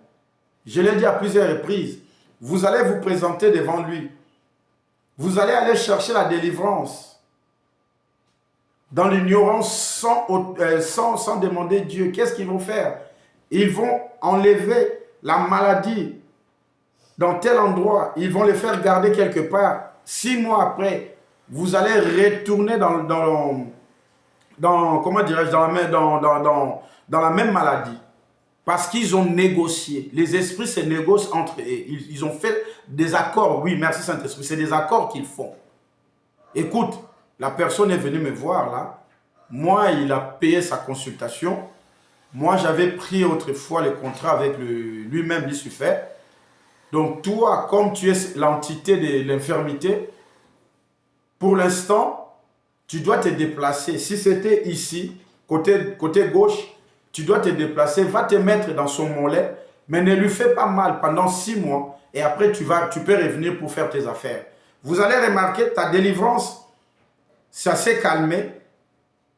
Je l'ai dit à plusieurs reprises. Vous allez vous présenter devant lui. Vous allez aller chercher la délivrance. Dans l'ignorance, sans demander Dieu. Qu'est-ce qu'ils vont faire? Ils vont enlever la maladie dans tel endroit. Ils vont les faire garder quelque part. 6 mois après, vous allez retourner comment dirais-je, dans la même maladie. Parce qu'ils ont négocié. Les esprits se négocient entre eux. Ils ont fait des accords. Oui, merci Saint-Esprit. C'est des accords qu'ils font. Écoute, la personne est venue me voir là. Moi, il a payé sa consultation. Moi, j'avais pris autrefois le contrat avec lui-même, Lucifer. Donc toi, comme tu es l'entité de l'infirmité, pour l'instant, tu dois te déplacer. Si c'était ici, côté gauche, tu dois te déplacer, va te mettre dans son mollet, mais ne lui fais pas mal pendant 6 mois. Et après, tu peux revenir pour faire tes affaires. Vous allez remarquer, ta délivrance, ça s'est calmé.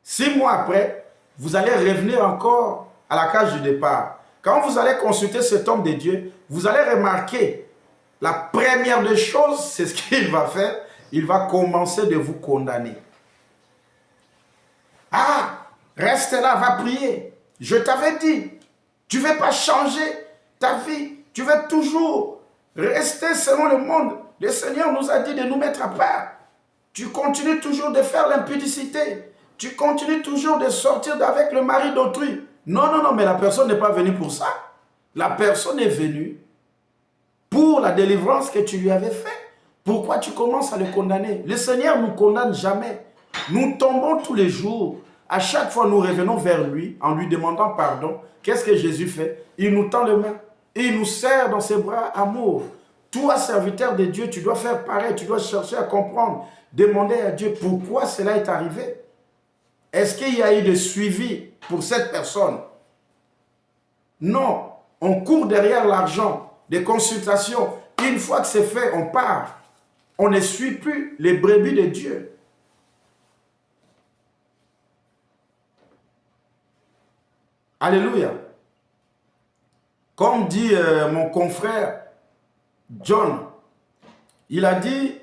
6 mois après, vous allez revenir encore à la cage du départ. Quand vous allez consulter cet homme de Dieu, vous allez remarquer, la première des choses, c'est ce qu'il va faire. Il va commencer de vous condamner. Ah, reste là, va prier. Je t'avais dit, tu ne veux pas changer ta vie. Tu veux toujours rester selon le monde. Le Seigneur nous a dit de nous mettre à part. Tu continues toujours de faire l'impudicité. Tu continues toujours de sortir avec le mari d'autrui. Non, non, non, mais la personne n'est pas venue pour ça. La personne est venue pour la délivrance que tu lui avais faite. Pourquoi tu commences à le condamner? Le Seigneur ne nous condamne jamais. Nous tombons tous les jours. À chaque fois, nous revenons vers lui en lui demandant pardon. Qu'est-ce que Jésus fait? Il nous tend les mains. Et il nous serre dans ses bras amour. Toi, serviteur de Dieu, tu dois faire pareil, tu dois chercher à comprendre, demander à Dieu pourquoi cela est arrivé. Est-ce qu'il y a eu de suivi pour cette personne? Non, on court derrière l'argent, des consultations. Une fois que c'est fait, on part. On ne suit plus les brebis de Dieu. Alléluia. Comme dit mon confrère John, il a dit,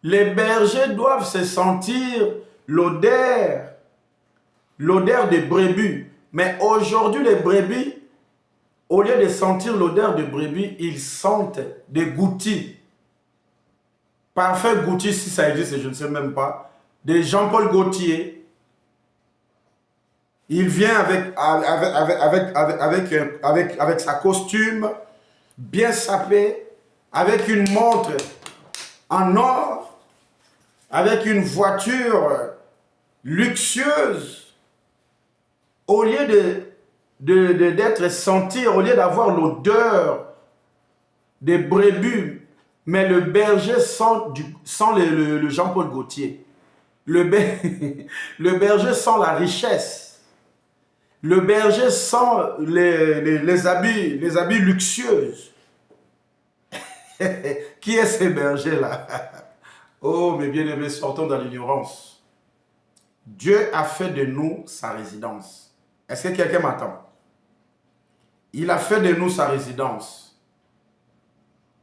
les bergers doivent se sentir l'odeur des brebis. Mais aujourd'hui, les brebis, au lieu de sentir l'odeur de brebis, ils sentent des goutis. Parfait goutis, si ça existe, je ne sais même pas. De Jean-Paul Gaultier. Il vient avec sa costume, bien sapé, avec une montre en or, avec une voiture luxueuse. Au lieu d'être senti, au lieu d'avoir l'odeur des brebis, mais le berger sent le Jean-Paul Gaultier. Le berger sent la richesse. Le berger sent les habits luxueux. Qui est ce berger-là? Oh, mes bien-aimés, sortons dans l'ignorance. Dieu a fait de nous sa résidence. Est-ce que quelqu'un m'attend? Il a fait de nous sa résidence.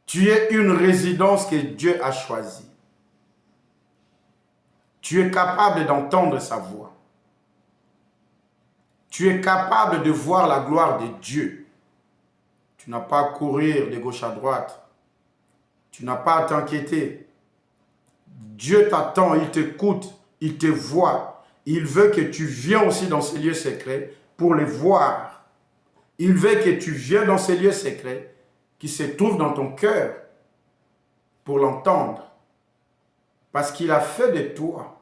Tu es une résidence que Dieu a choisie. Tu es capable d'entendre sa voix. Tu es capable de voir la gloire de Dieu. Tu n'as pas à courir de gauche à droite. Tu n'as pas à t'inquiéter. Dieu t'attend, il t'écoute, il te voit. Il veut que tu viennes aussi dans ces lieux secrets pour les voir. Il veut que tu viennes dans ces lieux secrets qui se trouvent dans ton cœur pour l'entendre. Parce qu'il a fait de toi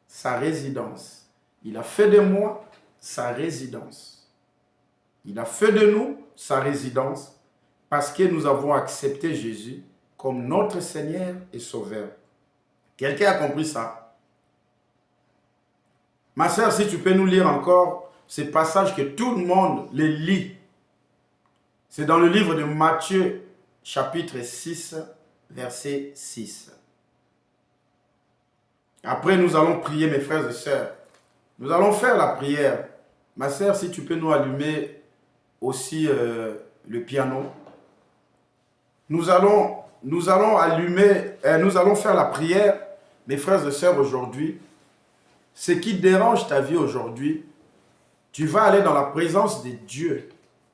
sa résidence. Il a fait de moi sa résidence. Il a fait de nous sa résidence parce que nous avons accepté Jésus comme notre Seigneur et Sauveur. Quelqu'un a compris ça? Ma sœur, si tu peux nous lire encore ces passages que tout le monde les lit. C'est dans le livre de Matthieu, chapitre 6, verset 6. Après, nous allons prier, mes frères et sœurs. Nous allons faire la prière. Ma sœur, si tu peux nous allumer aussi le piano. Nous allons faire la prière, mes frères et sœurs, aujourd'hui. Ce qui dérange ta vie aujourd'hui, tu vas aller dans la présence de Dieu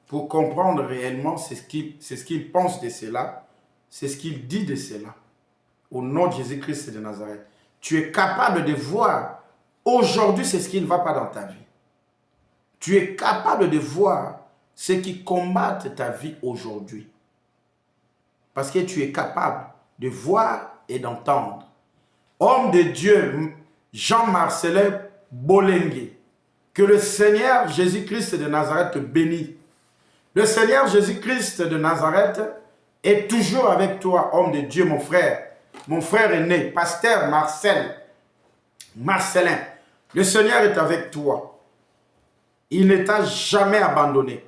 pour comprendre réellement c'est ce qu'il pense de cela, c'est ce qu'il dit de cela. Au nom de Jésus-Christ de Nazareth. Tu es capable de voir aujourd'hui c'est ce qui ne va pas dans ta vie. Tu es capable de voir ce qui combatte ta vie aujourd'hui. Parce que tu es capable de voir et d'entendre. Homme de Dieu, Jean-Marcelin Bolengue, que le Seigneur Jésus-Christ de Nazareth te bénisse. Le Seigneur Jésus-Christ de Nazareth est toujours avec toi, homme de Dieu, mon frère. Mon frère aîné, pasteur Marcelin. Le Seigneur est avec toi. Il ne t'a jamais abandonné.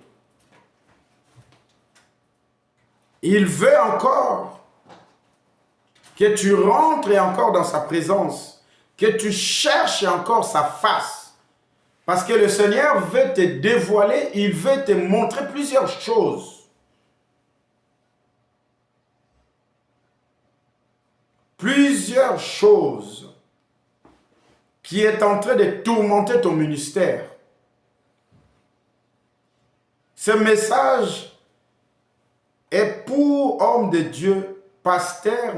Il veut encore que tu rentres encore dans sa présence, que tu cherches encore sa face. Parce que le Seigneur veut te dévoiler, il veut te montrer plusieurs choses. Plusieurs choses qui est en train de tourmenter ton ministère. Ce message est pour homme de Dieu, pasteur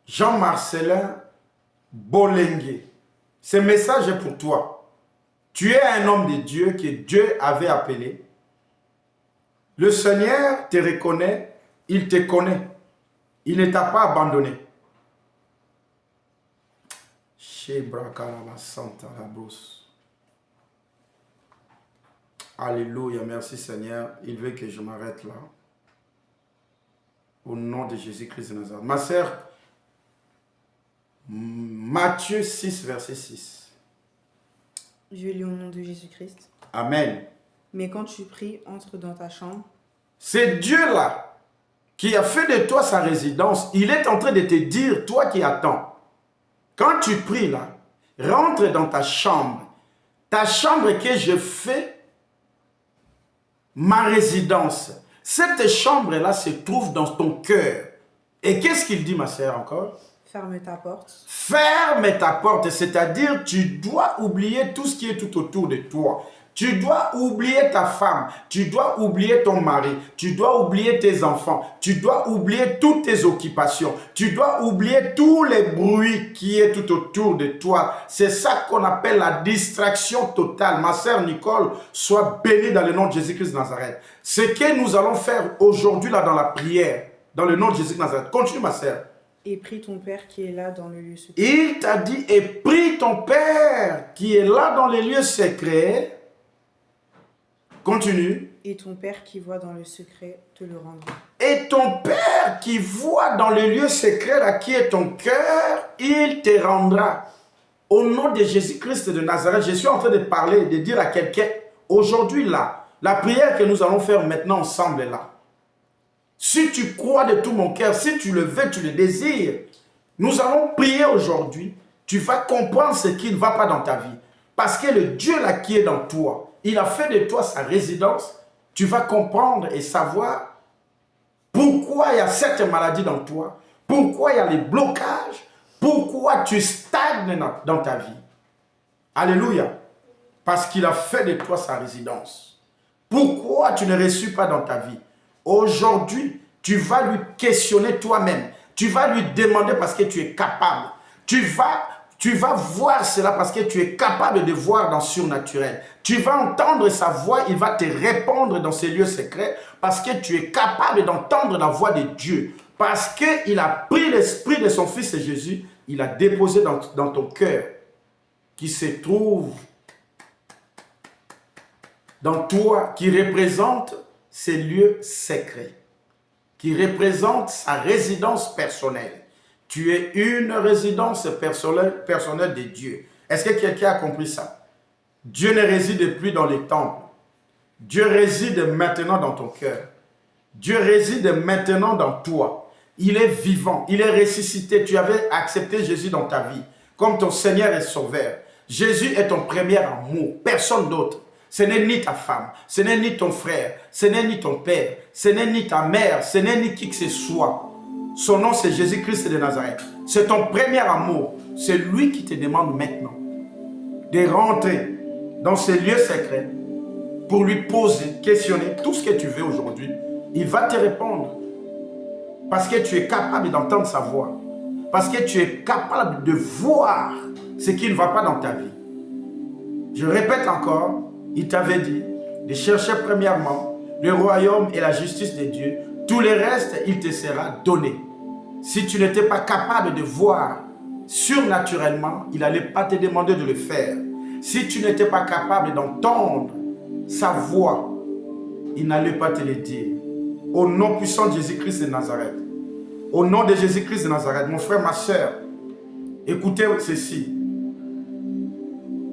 Jean-Marcelin Bolengue. Ce message est pour toi. Tu es un homme de Dieu que Dieu avait appelé. Le Seigneur te reconnaît, il te connaît. Il ne t'a pas abandonné. Alléluia, merci Seigneur. Il veut que je m'arrête là. Au nom de Jésus-Christ de Nazareth. Ma sœur, Matthieu 6, verset 6. Je lis au nom de Jésus-Christ. Amen. Mais quand tu pries, entre dans ta chambre. C'est Dieu-là qui a fait de toi sa résidence. Il est en train de te dire, toi qui attends, quand tu pries là, rentre dans ta chambre. Ta chambre que je fais ma résidence. Cette chambre-là se trouve dans ton cœur. Et qu'est-ce qu'il dit, ma sœur, encore? Ferme ta porte. Ferme ta porte, c'est-à-dire tu dois oublier tout ce qui est tout autour de toi. Tu dois oublier ta femme, tu dois oublier ton mari, tu dois oublier tes enfants, tu dois oublier toutes tes occupations, tu dois oublier tous les bruits qui est tout autour de toi. C'est ça qu'on appelle la distraction totale. Ma sœur Nicole, sois bénie dans le nom de Jésus-Christ de Nazareth. Ce que nous allons faire aujourd'hui là dans la prière, dans le nom de Jésus de Nazareth. Continue ma sœur. Et prie ton Père qui est là dans le lieu secret. Il t'a dit, et prie ton Père qui est là dans les lieux secrets. Continue. Et ton Père qui voit dans le secret te le rendra. Et ton Père qui voit dans le lieu secret, là, qui est ton cœur, il te rendra. Au nom de Jésus-Christ de Nazareth, je suis en train de parler, de dire à quelqu'un, aujourd'hui là, la prière que nous allons faire maintenant ensemble là. Si tu crois de tout mon cœur, si tu le veux, tu le désires, nous allons prier aujourd'hui. Tu vas comprendre ce qui ne va pas dans ta vie. Parce que le Dieu là qui est dans toi, il a fait de toi sa résidence. Tu vas comprendre et savoir pourquoi il y a cette maladie dans toi, pourquoi il y a les blocages, pourquoi tu stagnes dans ta vie. Alléluia. Parce qu'il a fait de toi sa résidence. Pourquoi tu ne réussis pas dans ta vie? Aujourd'hui, tu vas lui questionner toi-même. Tu vas lui demander parce que tu es capable. Tu vas voir cela parce que tu es capable de voir dans le surnaturel. Tu vas entendre sa voix, il va te répondre dans ces lieux secrets parce que tu es capable d'entendre la voix de Dieu. Parce qu'il a pris l'esprit de son fils Jésus, il a déposé dans ton cœur qui se trouve dans toi, qui représente ces lieux secrets, qui représente sa résidence personnelle. Tu es une résidence personnelle de Dieu. Est-ce que quelqu'un a compris ça? Dieu ne réside plus dans les temples. Dieu réside maintenant dans ton cœur. Dieu réside maintenant dans toi. Il est vivant, il est ressuscité. Tu avais accepté Jésus dans ta vie comme ton Seigneur et Sauveur. Jésus est ton premier amour, personne d'autre. Ce n'est ni ta femme, ce n'est ni ton frère, ce n'est ni ton père, ce n'est ni ta mère, ce n'est ni qui que ce soit. Son nom, c'est Jésus-Christ de Nazareth. C'est ton premier amour. C'est lui qui te demande maintenant de rentrer dans ces lieux secrets pour lui poser, questionner tout ce que tu veux aujourd'hui. Il va te répondre parce que tu es capable d'entendre sa voix. Parce que tu es capable de voir ce qui ne va pas dans ta vie. Je répète encore, il t'avait dit de chercher premièrement le royaume et la justice de Dieu. Tout le reste, il te sera donné. Si tu n'étais pas capable de voir surnaturellement, il n'allait pas te demander de le faire. Si tu n'étais pas capable d'entendre sa voix, il n'allait pas te le dire. Au nom puissant de Jésus-Christ de Nazareth, au nom de Jésus-Christ de Nazareth, mon frère, ma soeur, écoutez ceci.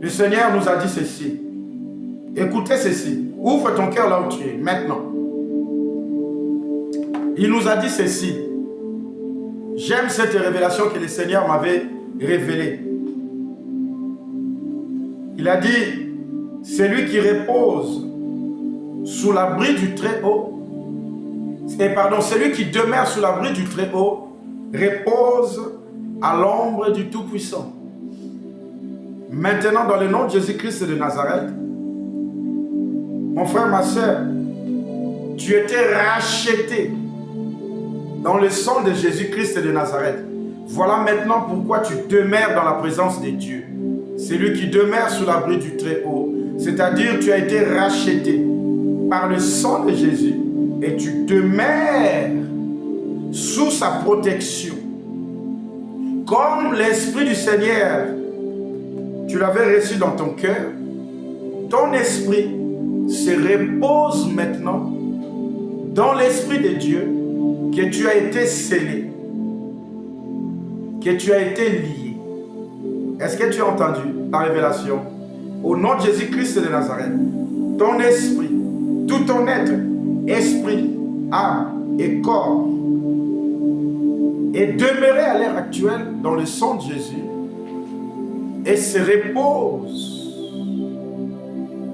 Le Seigneur nous a dit ceci. Écoutez ceci. Ouvre ton cœur là où tu es, maintenant. Il nous a dit ceci. J'aime cette révélation que le Seigneur m'avait révélée. Il a dit, celui qui repose sous l'abri du Très-Haut, celui qui demeure sous l'abri du Très-Haut, repose à l'ombre du Tout-Puissant. Maintenant, dans le nom de Jésus-Christ de Nazareth, mon frère, ma soeur, tu étais racheté dans le sang de Jésus-Christ de Nazareth. Voilà maintenant pourquoi tu demeures dans la présence de Dieu. Celui qui demeure sous l'abri du Très-Haut. C'est-à-dire tu as été racheté par le sang de Jésus et tu demeures sous sa protection. Comme l'Esprit du Seigneur, tu l'avais reçu dans ton cœur, ton esprit se repose maintenant dans l'Esprit de Dieu, que tu as été scellé, que tu as été lié. Est-ce que tu as entendu la révélation? Au nom de Jésus-Christ de Nazareth, ton esprit, tout ton être, esprit, âme et corps, est demeuré à l'heure actuelle dans le sang de Jésus et se repose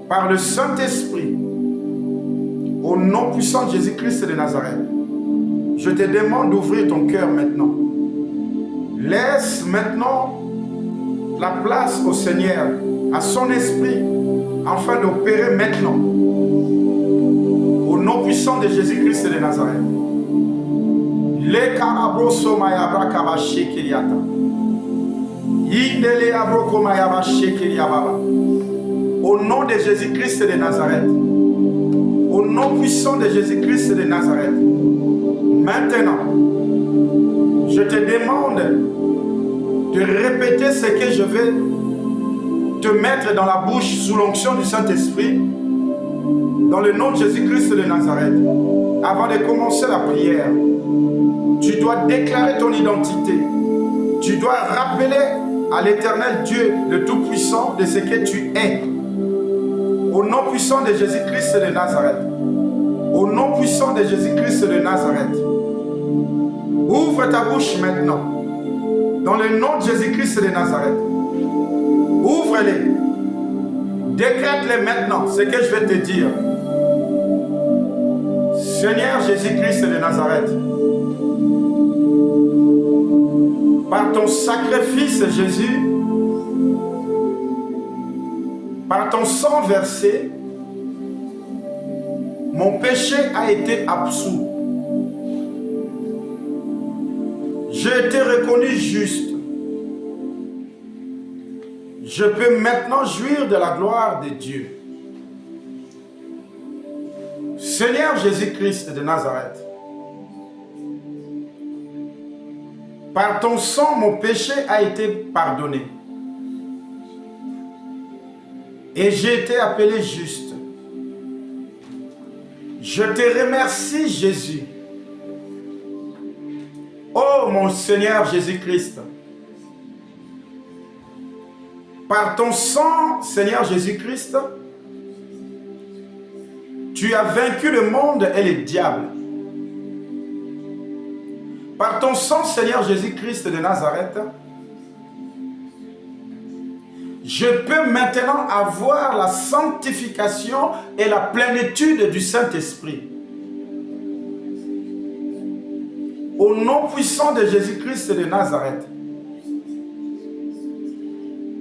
par le Saint-Esprit au nom puissant de Jésus-Christ de Nazareth. Je te demande d'ouvrir ton cœur maintenant. Laisse maintenant la place au Seigneur, à son esprit, afin d'opérer maintenant. Au nom puissant de Jésus-Christ de Nazareth. Le karabroso mayabra kabashi kiriata. Indele abroko mayaba shekiriababa. Au nom de Jésus-Christ de Nazareth. Au nom puissant de Jésus-Christ de Nazareth. Maintenant, je te demande de répéter ce que je vais te mettre dans la bouche sous l'onction du Saint-Esprit, dans le nom de Jésus-Christ de Nazareth. Avant de commencer la prière, tu dois déclarer ton identité. Tu dois rappeler à l'Éternel Dieu, le Tout-Puissant, de ce que tu es. Au nom puissant de Jésus-Christ de Nazareth. Au nom puissant de Jésus-Christ de Nazareth. Ouvre ta bouche maintenant. Dans le nom de Jésus-Christ de Nazareth. Ouvre-les. Décrète-les maintenant, ce que je vais te dire. Seigneur Jésus-Christ de Nazareth, par ton sacrifice Jésus, par ton sang versé, mon péché a été absous. J'ai été reconnu juste. Je peux maintenant jouir de la gloire de Dieu. Seigneur Jésus-Christ de Nazareth, par ton sang, mon péché a été pardonné. Et j'ai été appelé juste. Je te remercie, Jésus. Oh mon Seigneur Jésus-Christ, par ton sang, Seigneur Jésus-Christ, tu as vaincu le monde et le diable. Par ton sang, Seigneur Jésus-Christ de Nazareth, je peux maintenant avoir la sanctification et la plénitude du Saint-Esprit. Au nom puissant de Jésus-Christ de Nazareth,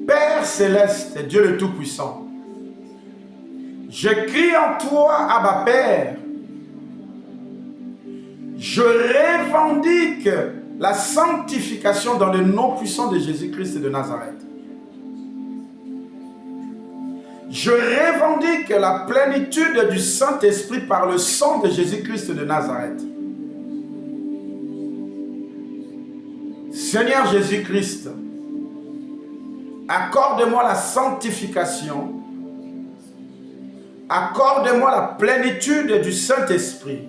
Père céleste, Dieu le Tout-Puissant, je crie en toi, Abba Père. Je revendique la sanctification dans le nom puissant de Jésus-Christ de Nazareth. Je revendique la plénitude du Saint-Esprit par le sang de Jésus-Christ de Nazareth. Seigneur Jésus-Christ, accorde-moi la sanctification. Accorde-moi la plénitude du Saint-Esprit.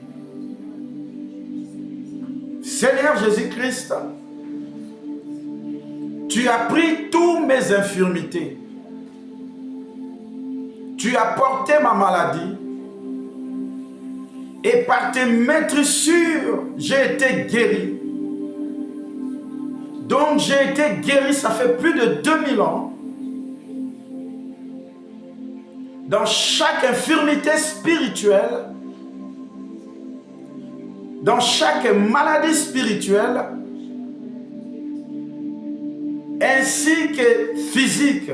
Seigneur Jésus-Christ, tu as pris toutes mes infirmités. Tu as porté ma maladie. Et par tes maîtressures, j'ai été guéri. Donc j'ai été guéri, ça fait plus de 2000 ans. Dans chaque infirmité spirituelle, dans chaque maladie spirituelle, ainsi que physique,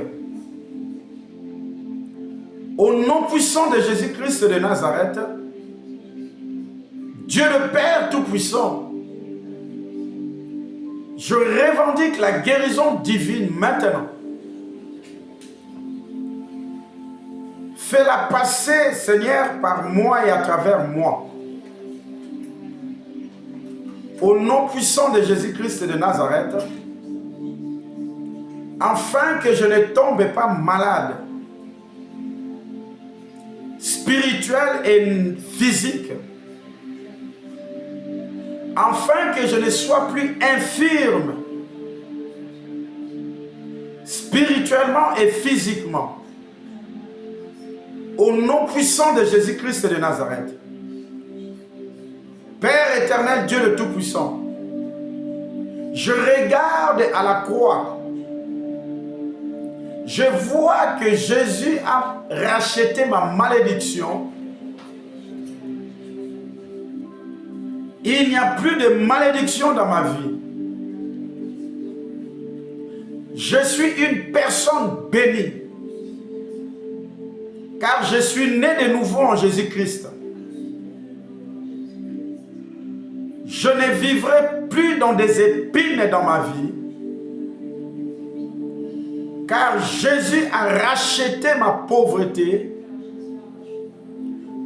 au nom puissant de Jésus-Christ de Nazareth, Dieu le Père Tout-Puissant, je revendique la guérison divine maintenant. Fais-la passer, Seigneur, par moi et à travers moi. Au nom puissant de Jésus-Christ de Nazareth, afin que je ne tombe pas malade, spirituel et physique, afin que je ne sois plus infirme, spirituellement et physiquement, au nom puissant de Jésus-Christ de Nazareth. Père éternel, Dieu le Tout-Puissant, je regarde à la croix. Je vois que Jésus a racheté ma malédiction. Il n'y a plus de malédiction dans ma vie. Je suis une personne bénie, car je suis né de nouveau en Jésus-Christ. Je ne vivrai plus dans des épines dans ma vie, car Jésus a racheté ma pauvreté.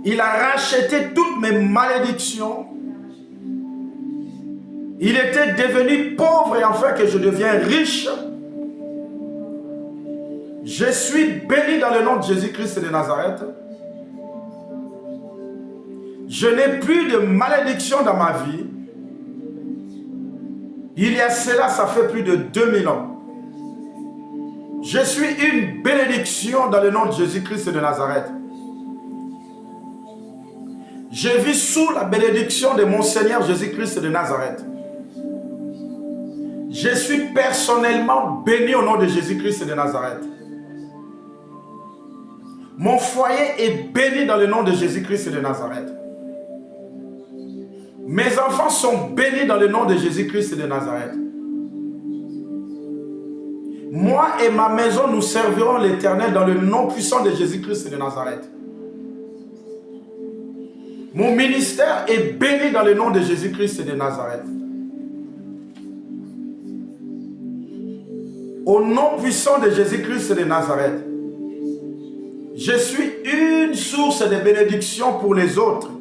Il a racheté toutes mes malédictions. Il était devenu pauvre et enfin que je deviens riche. Je suis béni dans le nom de Jésus-Christ de Nazareth. Je n'ai plus de malédiction dans ma vie. Il y a cela, ça fait plus de 2000 ans. Je suis une bénédiction dans le nom de Jésus-Christ de Nazareth. Je vis sous la bénédiction de mon Seigneur Jésus-Christ de Nazareth. Je suis personnellement béni au nom de Jésus-Christ de Nazareth. Mon foyer est béni dans le nom de Jésus-Christ de Nazareth. Mes enfants sont bénis dans le nom de Jésus-Christ de Nazareth. Moi et ma maison, nous servirons l'Éternel dans le nom puissant de Jésus-Christ de Nazareth. Mon ministère est béni dans le nom de Jésus-Christ de Nazareth. Au nom puissant de Jésus-Christ de Nazareth, je suis une source de bénédiction pour les autres.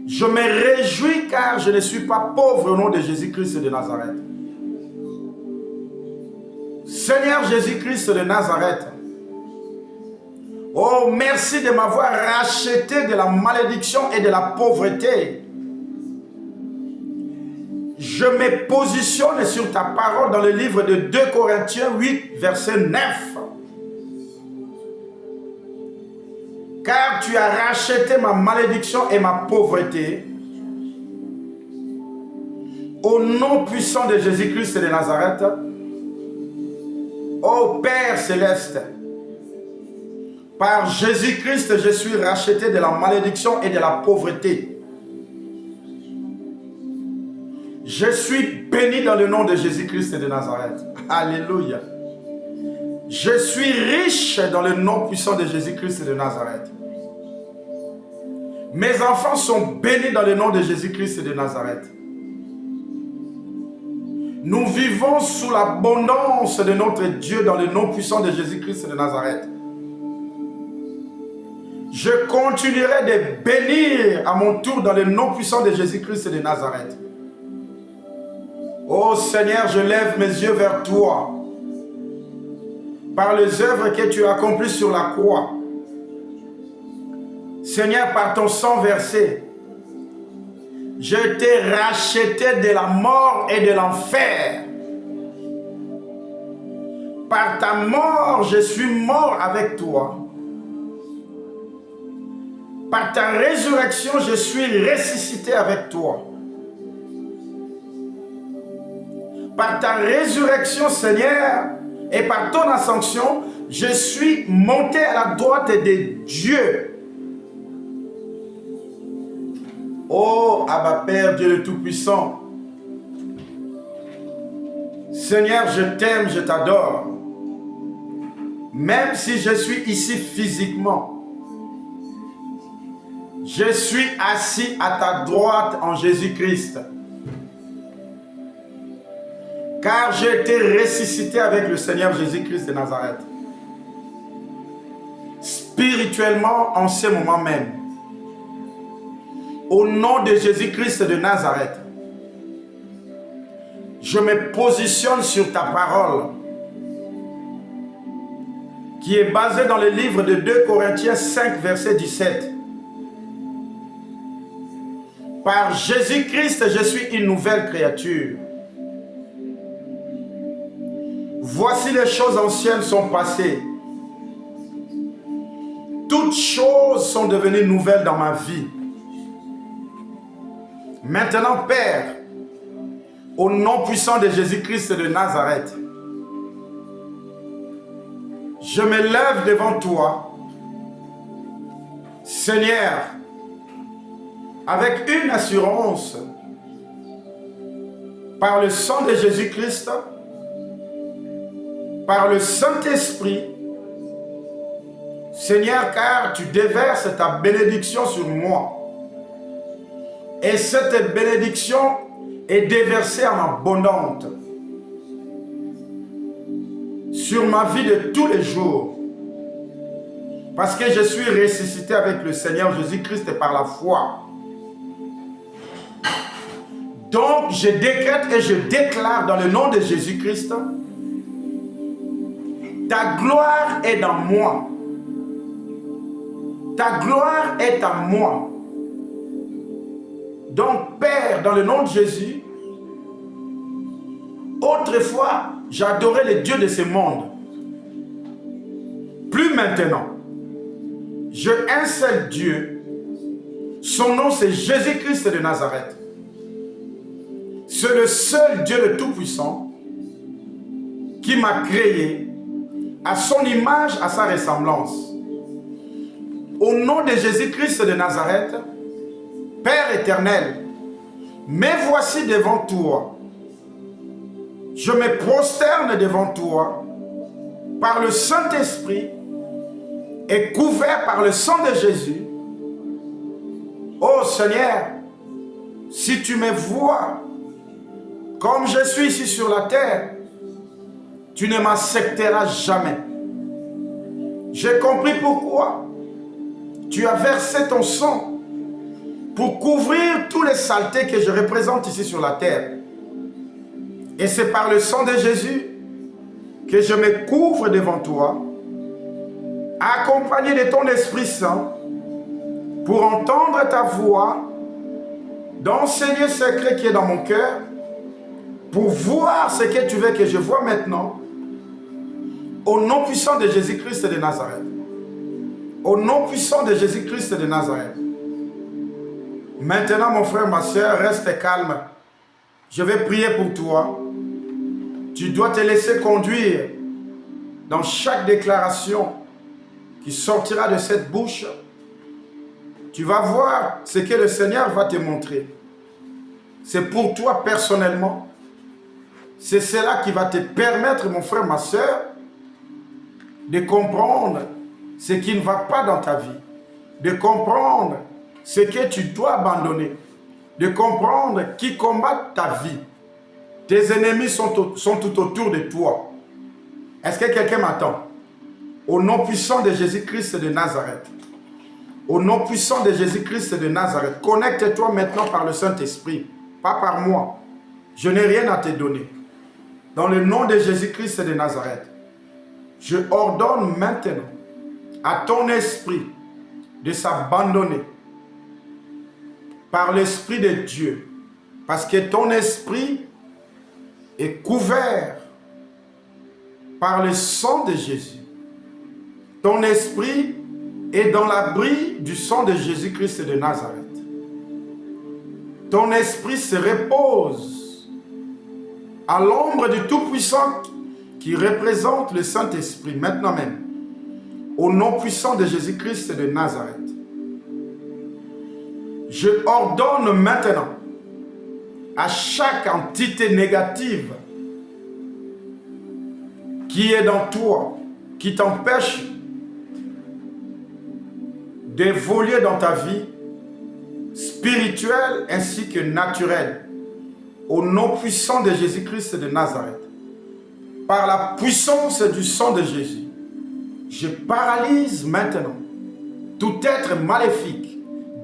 Je me réjouis car je ne suis pas pauvre au nom de Jésus-Christ de Nazareth. Seigneur Jésus-Christ de Nazareth, oh, merci de m'avoir racheté de la malédiction et de la pauvreté. Je me positionne sur ta parole dans le livre de 2 Corinthiens 8, verset 9. Car tu as racheté ma malédiction et ma pauvreté. Au nom puissant de Jésus-Christ de Nazareth, ô Père céleste, par Jésus-Christ, je suis racheté de la malédiction et de la pauvreté. Je suis béni dans le nom de Jésus-Christ de Nazareth. Alléluia. Je suis riche dans le nom puissant de Jésus-Christ de Nazareth. Mes enfants sont bénis dans le nom de Jésus-Christ de Nazareth. Nous vivons sous l'abondance de notre Dieu dans le nom puissant de Jésus-Christ de Nazareth. Je continuerai de bénir à mon tour dans le nom puissant de Jésus-Christ de Nazareth. Oh Seigneur, je lève mes yeux vers toi. Par les œuvres que tu as accomplies sur la croix. Seigneur, par ton sang versé, je t'ai racheté de la mort et de l'enfer. Par ta mort, je suis mort avec toi. Par ta résurrection, je suis ressuscité avec toi. Par ta résurrection, Seigneur, et par ton ascension, je suis monté à la droite de Dieu. Oh, Abba Père, Dieu le Tout-Puissant. Seigneur, je t'aime, je t'adore. Même si je suis ici physiquement, je suis assis à ta droite en Jésus-Christ. Car j'ai été ressuscité avec le Seigneur Jésus-Christ de Nazareth. Spirituellement, en ce moment même. Au nom de Jésus-Christ de Nazareth, je me positionne sur ta parole qui est basé dans le livre de 2 Corinthiens 5, verset 17. Par Jésus-Christ, je suis une nouvelle créature. Voici les choses anciennes sont passées. Toutes choses sont devenues nouvelles dans ma vie. Maintenant, Père, au nom puissant de Jésus-Christ de Nazareth, je me lève devant toi, Seigneur, avec une assurance, par le sang de Jésus-Christ, par le Saint-Esprit, Seigneur, car tu déverses ta bénédiction sur moi. Et cette bénédiction est déversée en abondante sur ma vie de tous les jours. Parce que je suis ressuscité avec le Seigneur Jésus-Christ par la foi. Donc, je décrète et je déclare dans le nom de Jésus-Christ, ta gloire est dans moi. Ta gloire est à moi. Donc, Père, dans le nom de Jésus, autrefois, j'adorais les dieux de ce monde. Plus maintenant. Je un seul Dieu. Son nom, c'est Jésus-Christ de Nazareth. C'est le seul Dieu le Tout-Puissant qui m'a créé à son image, à sa ressemblance. Au nom de Jésus-Christ de Nazareth, Père éternel, me voici devant toi. Je me prosterne devant toi par le Saint-Esprit et couvert par le sang de Jésus. Ô Seigneur, si tu me vois comme je suis ici sur la terre, tu ne m'accepteras jamais. J'ai compris pourquoi tu as versé ton sang pour couvrir tous les saletés que je représente ici sur la terre. Et c'est par le sang de Jésus que je me couvre devant toi, accompagné de ton Esprit Saint, pour entendre ta voix dans ce lieu secret qui est dans mon cœur, pour voir ce que tu veux que je vois maintenant, au nom puissant de Jésus-Christ de Nazareth. Au nom puissant de Jésus-Christ de Nazareth. Maintenant, mon frère, ma soeur, reste calme. Je vais prier pour toi. Tu dois te laisser conduire dans chaque déclaration qui sortira de cette bouche. Tu vas voir ce que le Seigneur va te montrer. C'est pour toi personnellement. C'est cela qui va te permettre, mon frère, ma soeur, de comprendre ce qui ne va pas dans ta vie. De comprendre ce que tu dois abandonner. De comprendre qui combat ta vie. Tes ennemis sont tout autour de toi. Est-ce que quelqu'un m'attend? Au nom puissant de Jésus-Christ de Nazareth. Au nom puissant de Jésus-Christ de Nazareth. Connecte-toi maintenant par le Saint-Esprit. Pas par moi. Je n'ai rien à te donner. Dans le nom de Jésus-Christ de Nazareth. Je ordonne maintenant à ton esprit de s'abandonner par l'Esprit de Dieu. Parce que ton esprit est couvert par le sang de Jésus. Ton esprit est dans l'abri du sang de Jésus-Christ de Nazareth. Ton esprit se repose à l'ombre du Tout-Puissant qui représente le Saint-Esprit maintenant même. Au nom puissant de Jésus-Christ de Nazareth. Je ordonne maintenant à chaque entité négative qui est dans toi, qui t'empêche d'évoluer dans ta vie spirituelle ainsi que naturelle, au nom puissant de Jésus-Christ de Nazareth, par la puissance du sang de Jésus, je paralyse maintenant tout être maléfique,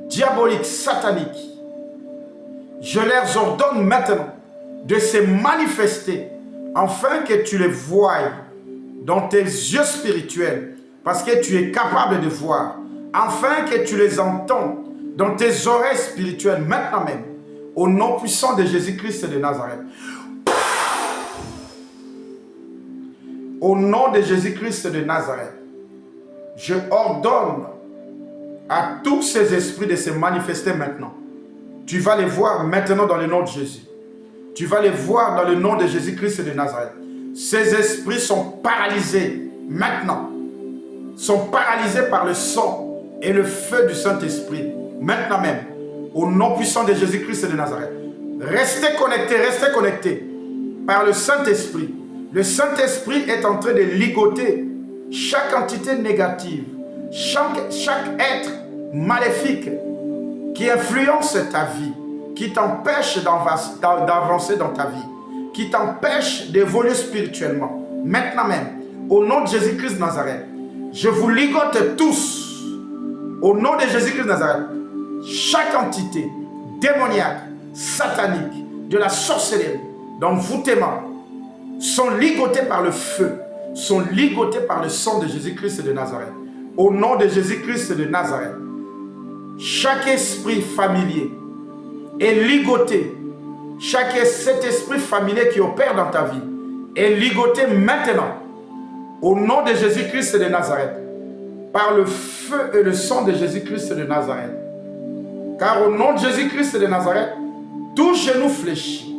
diabolique, satanique. Je leur ordonne maintenant de se manifester afin que tu les voies dans tes yeux spirituels, parce que tu es capable de voir, afin que tu les entends dans tes oreilles spirituelles, maintenant même, au nom puissant de Jésus-Christ de Nazareth. Au nom de Jésus-Christ de Nazareth, je ordonne à tous ces esprits de se manifester maintenant. Tu vas les voir maintenant dans le nom de Jésus. Tu vas les voir dans le nom de Jésus-Christ de Nazareth. Ces esprits sont paralysés maintenant. Sont paralysés par le sang et le feu du Saint-Esprit. Maintenant même, au nom puissant de Jésus-Christ de Nazareth. Restez connectés par le Saint-Esprit. Le Saint-Esprit est en train de ligoter chaque entité négative, chaque être maléfique qui influence ta vie, qui t'empêche d'avancer dans ta vie, qui t'empêche d'évoluer spirituellement. Maintenant même, au nom de Jésus-Christ de Nazareth, je vous ligote tous, au nom de Jésus-Christ de Nazareth, chaque entité démoniaque, satanique, de la sorcellerie, d'envoûtement, sont ligotés par le feu, sont ligotés par le sang de Jésus-Christ de Nazareth. Au nom de Jésus-Christ de Nazareth, chaque esprit familier est ligoté. Cet esprit familier qui opère dans ta vie est ligoté maintenant. Au nom de Jésus-Christ de Nazareth, par le feu et le sang de Jésus-Christ de Nazareth. Car au nom de Jésus-Christ de Nazareth, tout genou fléchit.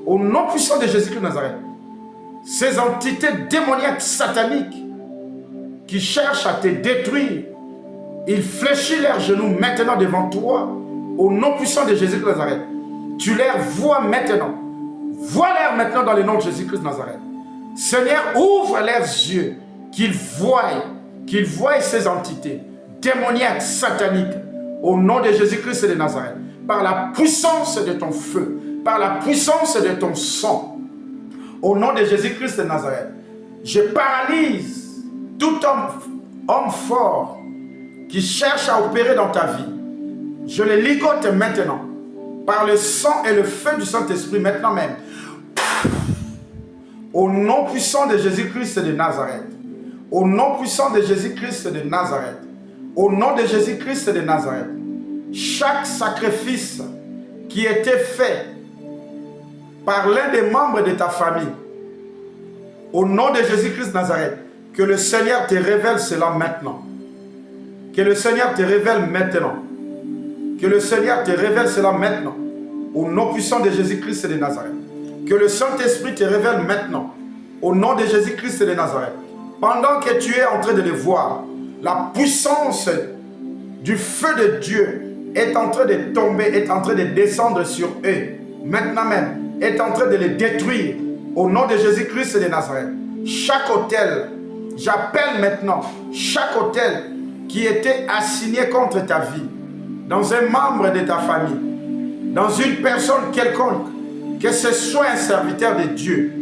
Au nom puissant de Jésus-Christ de Nazareth, ces entités démoniaques sataniques qui cherchent à te détruire, ils fléchissent leurs genoux maintenant devant toi. Au nom puissant de Jésus-Christ de Nazareth, tu les vois maintenant. Vois-les maintenant dans le nom de Jésus-Christ de Nazareth. Seigneur, ouvre leurs yeux, qu'ils voient ces entités démoniaques, sataniques, au nom de Jésus-Christ de Nazareth, par la puissance de ton feu, par la puissance de ton sang, au nom de Jésus-Christ de Nazareth, je paralyse tout homme fort qui cherche à opérer dans ta vie. Je le ligote maintenant, par le sang et le feu du Saint-Esprit, maintenant même. Au nom puissant de Jésus-Christ de Nazareth, au nom puissant de Jésus-Christ de Nazareth, au nom de Jésus-Christ de Nazareth, chaque sacrifice qui était fait par l'un des membres de ta famille, au nom de Jésus-Christ de Nazareth, que le Seigneur te révèle cela maintenant. Que le Seigneur te révèle maintenant. Que le Seigneur te révèle cela maintenant. Au nom puissant de Jésus-Christ de Nazareth. Que le Saint-Esprit te révèle maintenant. Au nom de Jésus-Christ de Nazareth. Pendant que tu es en train de le voir, la puissance du feu de Dieu est en train de tomber, est en train de descendre sur eux. Maintenant même, est en train de les détruire. Au nom de Jésus-Christ de Nazareth. Chaque autel, j'appelle maintenant chaque autel qui était assigné contre ta vie, dans un membre de ta famille, dans une personne quelconque, que ce soit un serviteur de Dieu,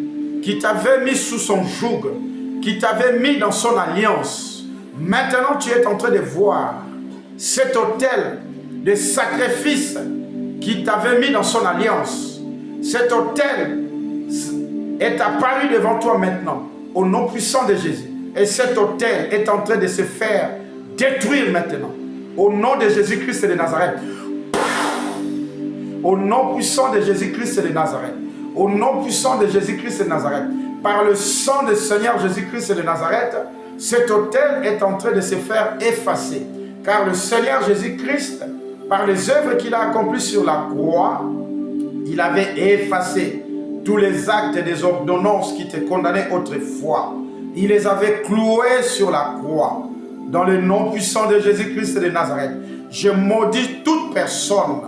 qui t'avait mis sous son joug, qui t'avait mis dans son alliance. Maintenant, tu es en train de voir cet autel de sacrifice qui t'avait mis dans son alliance. Cet autel est apparu devant toi maintenant, au nom puissant de Jésus. Et cet autel est en train de se faire détruire maintenant. Au nom de Jésus-Christ de Nazareth. Au nom puissant de Jésus-Christ de Nazareth. Au nom puissant de Jésus-Christ de Nazareth. Par le sang du Seigneur Jésus-Christ de Nazareth, cet autel est en train de se faire effacer. Car le Seigneur Jésus-Christ, par les œuvres qu'il a accomplies sur la croix, il avait effacé tous les actes et des ordonnances qui te condamnaient autrefois. Il les avait cloués sur la croix. Dans le nom puissant de Jésus-Christ de Nazareth, je maudis toute personne,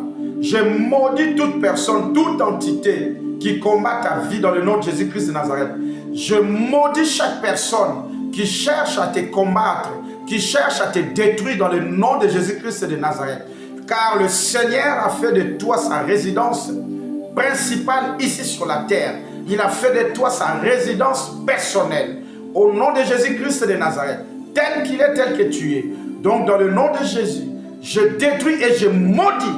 toute entité qui combat ta vie dans le nom de Jésus-Christ de Nazareth. Je maudis chaque personne qui cherche à te combattre, qui cherche à te détruire dans le nom de Jésus-Christ de Nazareth. Car le Seigneur a fait de toi sa résidence principale ici sur la terre. Il a fait de toi sa résidence personnelle. Au nom de Jésus-Christ de Nazareth, tel qu'il est, tel que tu es. Donc dans le nom de Jésus, je détruis et je maudis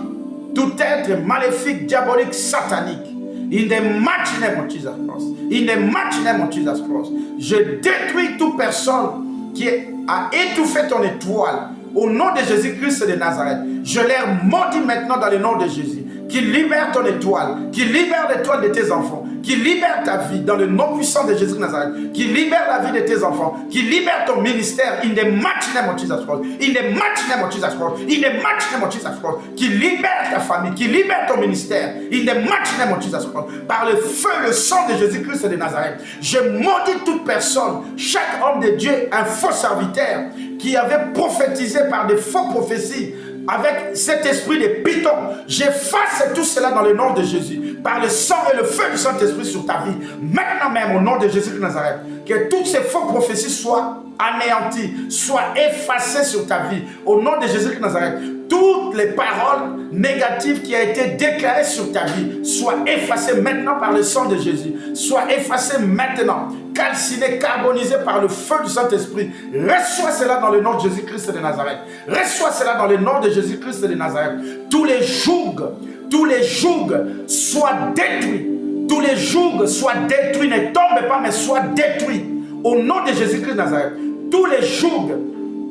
tout être maléfique, diabolique, satanique In the mighty name of Jesus Christ. In the mighty name of Jesus Christ. Je détruis toute personne qui a étouffé ton étoile. Au nom de Jésus-Christ de Nazareth. Je les maudis maintenant dans le nom de Jésus. Qui libère ton étoile. Qui libère l'étoile de tes enfants. Qui libère ta vie dans le nom puissant de Jésus de Nazareth, qui libère la vie de tes enfants, qui libère ton ministère in the mighty name of Jesus Christ, in the mighty name of Jesus Christ, in the mighty name of Jesus Christ, qui libère ta famille, qui libère ton ministère in the mighty name of Jesus Christ, par le feu, le sang de Jésus-Christ de Nazareth. Je maudis toute personne, chaque homme de Dieu, un faux serviteur qui avait prophétisé par des faux prophéties, avec cet esprit de python, j'efface tout cela dans le nom de Jésus, par le sang et le feu du Saint-Esprit sur ta vie. Maintenant même, au nom de Jésus de Nazareth, que toutes ces fausses prophéties soient anéanties, soient effacées sur ta vie. Au nom de Jésus de Nazareth, toutes les paroles négatives qui ont été déclarées sur ta vie soient effacées maintenant par le sang de Jésus, soient effacées maintenant, calcinées, carbonisées par le feu du Saint-Esprit. Reçois cela dans le nom de Jésus-Christ de Nazareth. Reçois cela dans le nom de Jésus-Christ de Nazareth. Tous les jougs soient détruits. Tous les jougs soient détruits. Ne tombent pas, mais soient détruits. Au nom de Jésus-Christ de Nazareth. Tous les jougs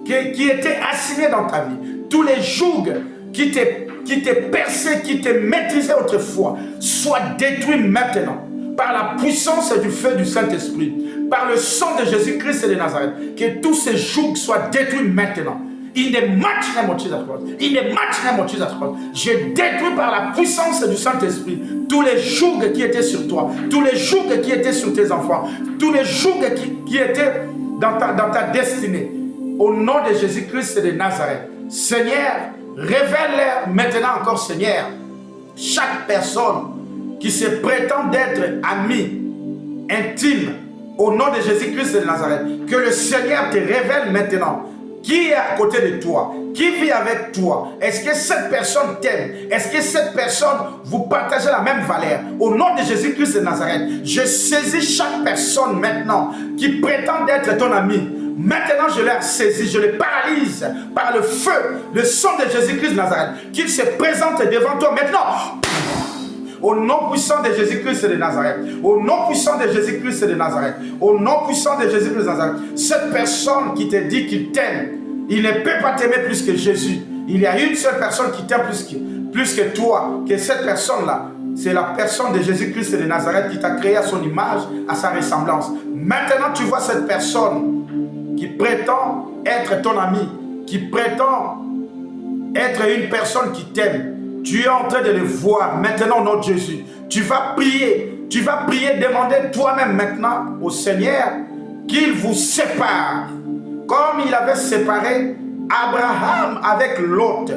qui étaient assignés dans ta vie, tous les jougs qui t'est percé, qui t'est maîtrisé autrefois, soient détruits maintenant par la puissance du feu du Saint-Esprit, par le sang de Jésus-Christ de Nazareth. Que tous ces jougs soient détruits maintenant. In the mighty name of Jesus Christ. In the mighty name of Jesus Christ. Je détruis par la puissance du Saint-Esprit tous les jougs qui étaient sur toi, tous les jougs qui étaient sur tes enfants, tous les jougs qui étaient dans ta destinée. Au nom de Jésus-Christ de Nazareth. Seigneur, révèle-leur maintenant encore, Seigneur, chaque personne qui se prétend d'être ami, intime, au nom de Jésus-Christ de Nazareth. Que le Seigneur te révèle maintenant. Qui est à côté de toi? Qui vit avec toi? Est-ce que cette personne t'aime? Est-ce que cette personne, vous partagez la même valeur? Au nom de Jésus-Christ de Nazareth, je saisis chaque personne maintenant qui prétend être ton ami. Maintenant, je les saisis, je les paralyse par le feu, le sang de Jésus-Christ de Nazareth, qu'il se présente devant toi maintenant. Au nom puissant de Jésus-Christ de Nazareth. Au nom puissant de Jésus-Christ de Nazareth. Au nom puissant de Jésus-Christ de Nazareth. Cette personne qui te dit qu'il t'aime, il ne peut pas t'aimer plus que Jésus. Il y a une seule personne qui t'aime plus que toi. Que cette personne-là, c'est la personne de Jésus-Christ de Nazareth qui t'a créé à son image, à sa ressemblance. Maintenant, tu vois cette personne qui prétend être ton ami, qui prétend être une personne qui t'aime. Tu es en train de le voir maintenant au nom de Jésus. Tu vas prier, demander toi-même maintenant au Seigneur qu'il vous sépare. Comme il avait séparé Abraham avec Lot.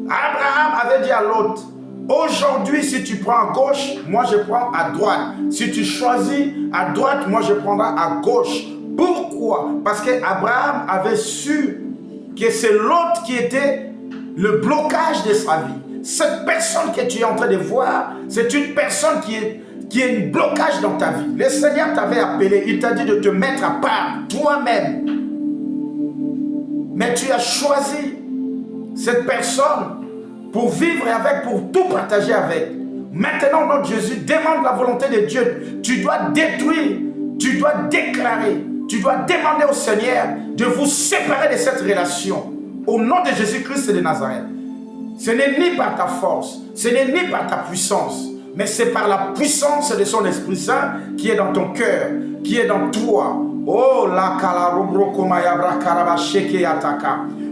Abraham avait dit à Lot, aujourd'hui si tu prends à gauche, moi je prends à droite. Si tu choisis à droite, moi je prendrai à gauche. Pourquoi? Parce qu'Abraham avait su que c'est Lot qui était le blocage de sa vie. Cette personne que tu es en train de voir, c'est une personne qui est un blocage dans ta vie. Le Seigneur t'avait appelé, il t'a dit de te mettre à part toi-même. Mais tu as choisi cette personne pour vivre avec, pour tout partager avec. Maintenant, au nom de Jésus, demande la volonté de Dieu. Tu dois détruire, tu dois déclarer, tu dois demander au Seigneur de vous séparer de cette relation. Au nom de Jésus-Christ de Nazareth. Ce n'est ni par ta force, ce n'est ni par ta puissance, mais c'est par la puissance de son Esprit Saint qui est dans ton cœur, qui est dans toi. Oh, la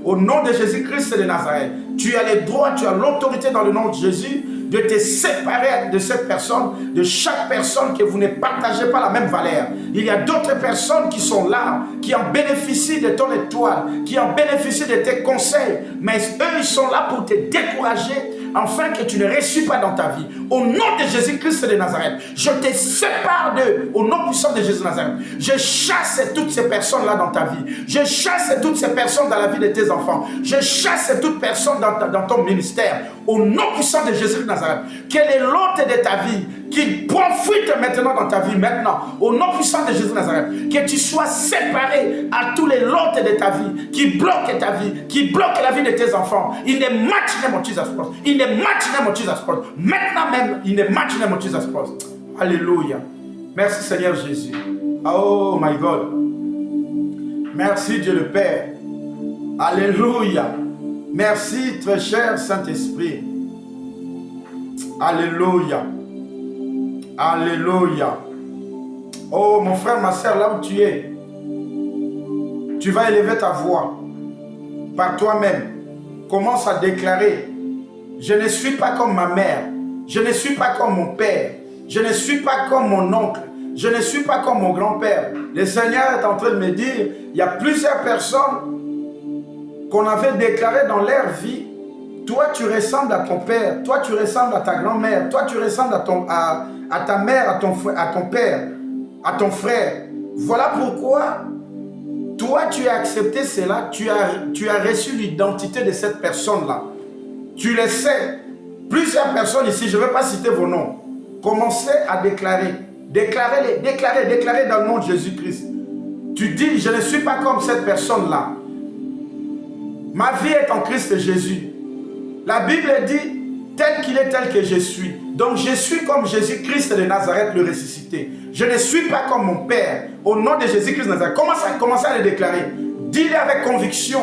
au nom de Jésus-Christ de Nazareth, tu as les droits, tu as l'autorité dans le nom de Jésus de te séparer de cette personne, de chaque personne que vous ne partagez pas la même valeur. Il y a d'autres personnes qui sont là, qui en bénéficient de ton étoile, qui en bénéficient de tes conseils, mais eux, ils sont là pour te décourager, afin que tu ne réussis pas dans ta vie. Au nom de Jésus-Christ de Nazareth, je te sépare d'eux. Au nom puissant de Jésus de Nazareth, je chasse toutes ces personnes-là dans ta vie. Je chasse toutes ces personnes dans la vie de tes enfants. Je chasse toutes personnes dans ton ministère. Au nom puissant de Jésus de Nazareth, quel est l'hôte de ta vie qui profite maintenant dans ta vie maintenant. Au nom puissant de Jésus de Nazareth, que tu sois séparé à tous les lots de ta vie qui bloquent ta vie, qui bloquent la vie de tes enfants. In the mighty name of Jesus Christ. In the mighty name of Jesus Christ. Maintenant même, in the mighty name of Jesus Christ. Alléluia. Merci Seigneur Jésus. Oh my God. Merci Dieu le Père. Alléluia. Merci très cher Saint-Esprit. Alléluia. Alléluia. Oh mon frère, ma soeur, là où tu es, tu vas élever ta voix par toi-même. Commence à déclarer: je ne suis pas comme ma mère, je ne suis pas comme mon père, je ne suis pas comme mon oncle, je ne suis pas comme mon grand-père. Le Seigneur est en train de me dire, il y a plusieurs personnes qu'on avait déclarées dans leur vie. Toi, tu ressembles à ton père, toi, tu ressembles à ta grand-mère, toi, tu ressembles à ta mère, à ton père, à ton frère. Voilà pourquoi toi, tu as accepté cela, tu as reçu l'identité de cette personne-là. Tu le sais. Plusieurs personnes ici, je ne vais pas citer vos noms. Commencez à déclarer. Déclarez dans le nom de Jésus-Christ. Tu dis, je ne suis pas comme cette personne-là. Ma vie est en Christ Jésus. La Bible dit, tel qu'il est, tel que je suis. Donc je suis comme Jésus-Christ de Nazareth, le ressuscité. Je ne suis pas comme mon Père. Au nom de Jésus-Christ de Nazareth, commencez à le déclarer. Dis-le avec conviction,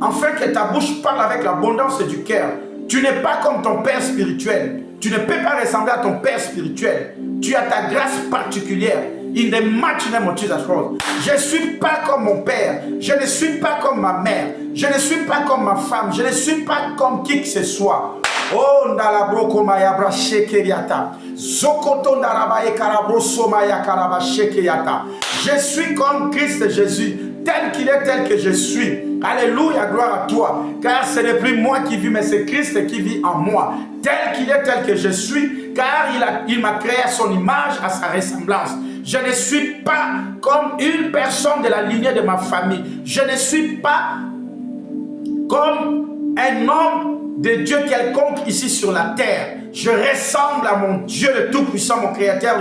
afin que ta bouche parle avec l'abondance du cœur. Tu n'es pas comme ton Père spirituel. Tu ne peux pas ressembler à ton Père spirituel. Tu as ta grâce particulière. In the mighty name of Jesus Christ. Je ne suis pas comme mon père. Je ne suis pas comme ma mère. Je ne suis pas comme ma femme. Je ne suis pas comme qui que ce soit. Oh, ndalabroko mayabra shekeriata. Zokoto ndarabaye karabroso maya karaba shekeriata. Je suis comme Christ Jésus. Tel qu'il est, tel que je suis. Alléluia, gloire à toi. Car ce n'est plus moi qui vis, mais c'est Christ qui vit en moi. Tel qu'il est, tel que je suis. Car il m'a créé à son image, à sa ressemblance. Je ne suis pas comme une personne de la lignée de ma famille. Je ne suis pas comme un homme de Dieu quelconque ici sur la terre. Je ressemble à mon Dieu le Tout-Puissant, mon Créateur,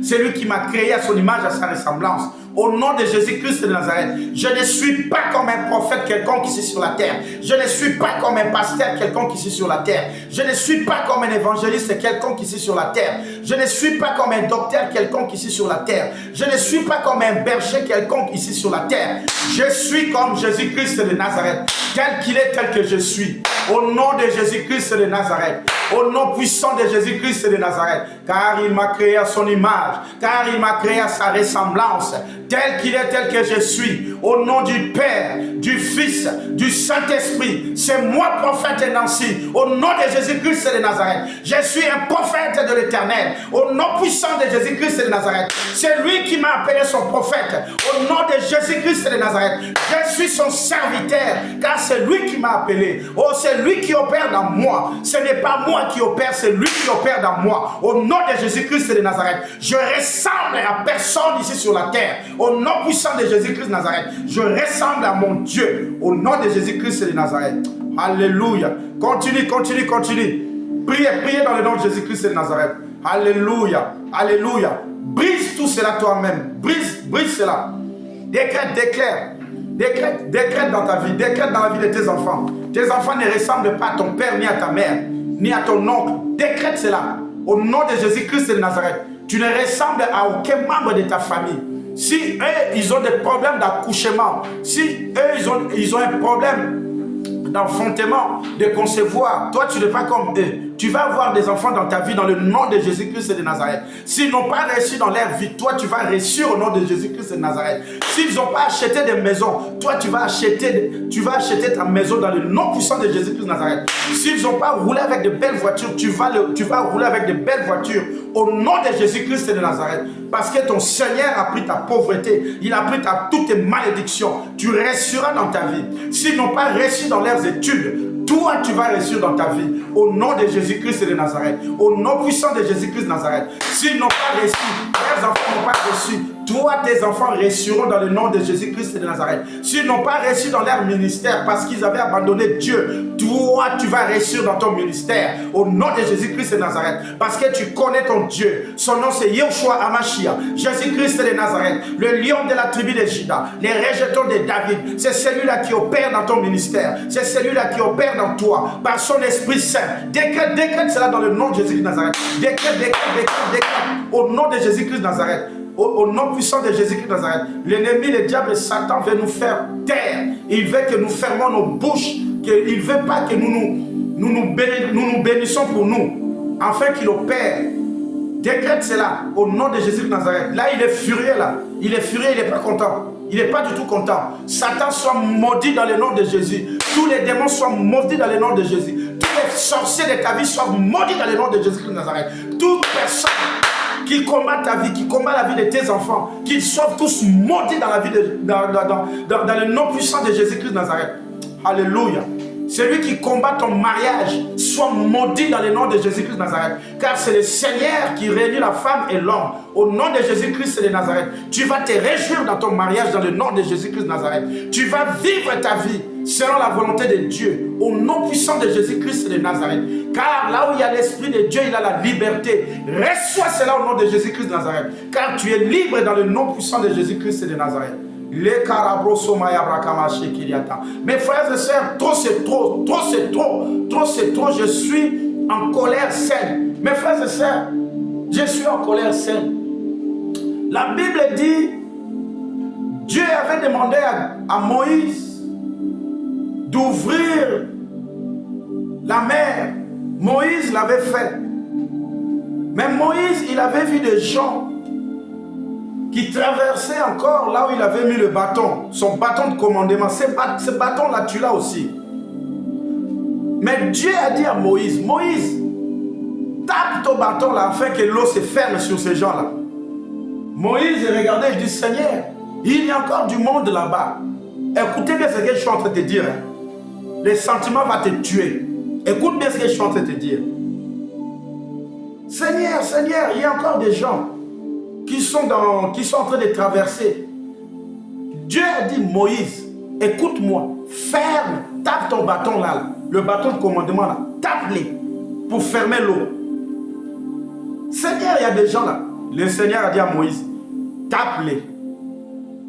celui qui m'a créé à son image, à sa ressemblance. Au nom de Jésus-Christ de Nazareth, je ne suis pas comme un prophète quelconque ici sur la terre. Je ne suis pas comme un pasteur quelconque ici sur la terre. Je ne suis pas comme un évangéliste quelconque ici sur la terre. Je ne suis pas comme un docteur quelconque ici sur la terre. Je ne suis pas comme un berger quelconque ici sur la terre. Je suis comme Jésus-Christ de Nazareth, tel qu'il est, tel que je suis. Au nom de Jésus-Christ de Nazareth, au nom puissant de Jésus-Christ de Nazareth, car il m'a créé à son image, car il m'a créé à sa ressemblance, tel qu'il est, tel que je suis. Au nom du Père, du Fils, du Saint-Esprit, c'est moi, prophète Nancy. Au nom de Jésus-Christ de Nazareth, je suis un prophète de l'Éternel. Au nom puissant de Jésus-Christ de Nazareth, c'est lui qui m'a appelé son prophète. Au nom de Jésus-Christ de Nazareth, je suis son serviteur, car c'est lui qui m'a appelé. Oh, c'est lui qui opère dans moi. Ce n'est pas moi qui opère, c'est lui qui opère dans moi. Au nom de Jésus-Christ de Nazareth, je ressemble à personne ici sur la terre. Au nom puissant de Jésus-Christ de Nazareth, je ressemble à mon Dieu. Au nom de Jésus-Christ de Nazareth. Alléluia. Continue. Priez dans le nom de Jésus-Christ de Nazareth. Alléluia. Alléluia. Brise tout cela toi-même. Brise cela. Décrète dans ta vie. Décrète dans la vie de tes enfants. Tes enfants ne ressemblent pas à ton père, ni à ta mère, ni à ton oncle. Décrète cela. Au nom de Jésus-Christ de Nazareth. Tu ne ressembles à aucun membre de ta famille. Si eux, ils ont des problèmes d'accouchement, si eux, ils ont un problème d'enfantement, de concevoir, toi, tu n'es pas comme eux. Tu vas avoir des enfants dans ta vie dans le nom de Jésus-Christ de Nazareth. S'ils n'ont pas réussi dans leur vie, toi, tu vas réussir au nom de Jésus-Christ de Nazareth. S'ils n'ont pas acheté des maisons, toi, tu vas acheter ta maison dans le nom puissant de Jésus-Christ de Nazareth. S'ils n'ont pas roulé avec de belles voitures, tu vas rouler avec de belles voitures au nom de Jésus-Christ de Nazareth. Parce que ton Seigneur a pris ta pauvreté, il a pris toutes tes malédictions. Tu réussiras dans ta vie. S'ils n'ont pas réussi dans leurs études, toi, tu vas réussir dans ta vie. Au nom de Jésus-Christ de Nazareth. Au nom puissant de Jésus-Christ de Nazareth. S'ils n'ont pas réussi, leurs enfants n'ont pas réussi, toi, tes enfants reçuront dans le nom de Jésus-Christ de Nazareth. S'ils n'ont pas reçu dans leur ministère parce qu'ils avaient abandonné Dieu, toi, tu vas réussir dans ton ministère au nom de Jésus-Christ de Nazareth. Parce que tu connais ton Dieu. Son nom, c'est Yeshua Hamashia, Jésus-Christ de Nazareth, le lion de la tribu de Juda, les rejetons de David. C'est celui-là qui opère dans ton ministère. C'est celui-là qui opère dans toi par son Esprit Saint. Décrète cela dans le nom de Jésus-Christ de Nazareth. Décrète. Au nom de Jésus-Christ de Nazareth. Au nom puissant de Jésus-Christ de Nazareth. L'ennemi, le diable et Satan veut nous faire taire. Il veut que nous fermons nos bouches. Il ne veut pas que nous bénissons pour nous. Afin qu'il opère. Décrète cela au nom de Jésus de Nazareth. Là, il est furieux là. Il est furieux, il n'est pas content. Il n'est pas du tout content. Satan soit maudit dans le nom de Jésus. Tous les démons soient maudits dans le nom de Jésus. Tous les sorciers de ta vie soient maudits dans le nom de Jésus de Nazareth. Toute personne qui combat ta vie, qui combat la vie de tes enfants, qu'ils soient tous maudits dans la vie dans le nom puissant de Jésus-Christ de Nazareth. Alléluia. Celui qui combat ton mariage soit maudit dans le nom de Jésus-Christ de Nazareth. Car c'est le Seigneur qui réunit la femme et l'homme. Au nom de Jésus-Christ de Nazareth, tu vas te réjouir dans ton mariage dans le nom de Jésus-Christ de Nazareth. Tu vas vivre ta vie selon la volonté de Dieu. Au nom puissant de Jésus-Christ de Nazareth. Car là où il y a l'Esprit de Dieu, il a la liberté. Reçois cela au nom de Jésus-Christ de Nazareth. Car tu es libre dans le nom puissant de Jésus-Christ de Nazareth. Les carabroso mayabrakamaché kiriata. Mes frères et sœurs, trop c'est trop, trop c'est trop, trop c'est trop. Je suis en colère saine. Mes frères et sœurs, je suis en colère saine. La Bible dit, Dieu avait demandé à Moïse d'ouvrir la mer. Moïse l'avait fait. Mais Moïse, il avait vu des gens qui traversait encore là où il avait mis le bâton, son bâton de commandement. Ce bâton-là, tu l'as aussi. Mais Dieu a dit à Moïse, Moïse, tape ton bâton là afin que l'eau se ferme sur ces gens-là. Moïse regardait, il dit, Seigneur, il y a encore du monde là-bas. Écoutez bien ce que je suis en train de te dire. Le sentiment va te tuer. Écoute bien ce que je suis en train de te dire. Seigneur, Seigneur, il y a encore des gens qui sont en train de traverser. Dieu a dit, Moïse, écoute-moi, ferme, tape ton bâton là, le bâton de commandement là, tape-les pour fermer l'eau. Seigneur, il y a des gens là. Le Seigneur a dit à Moïse, tape-les,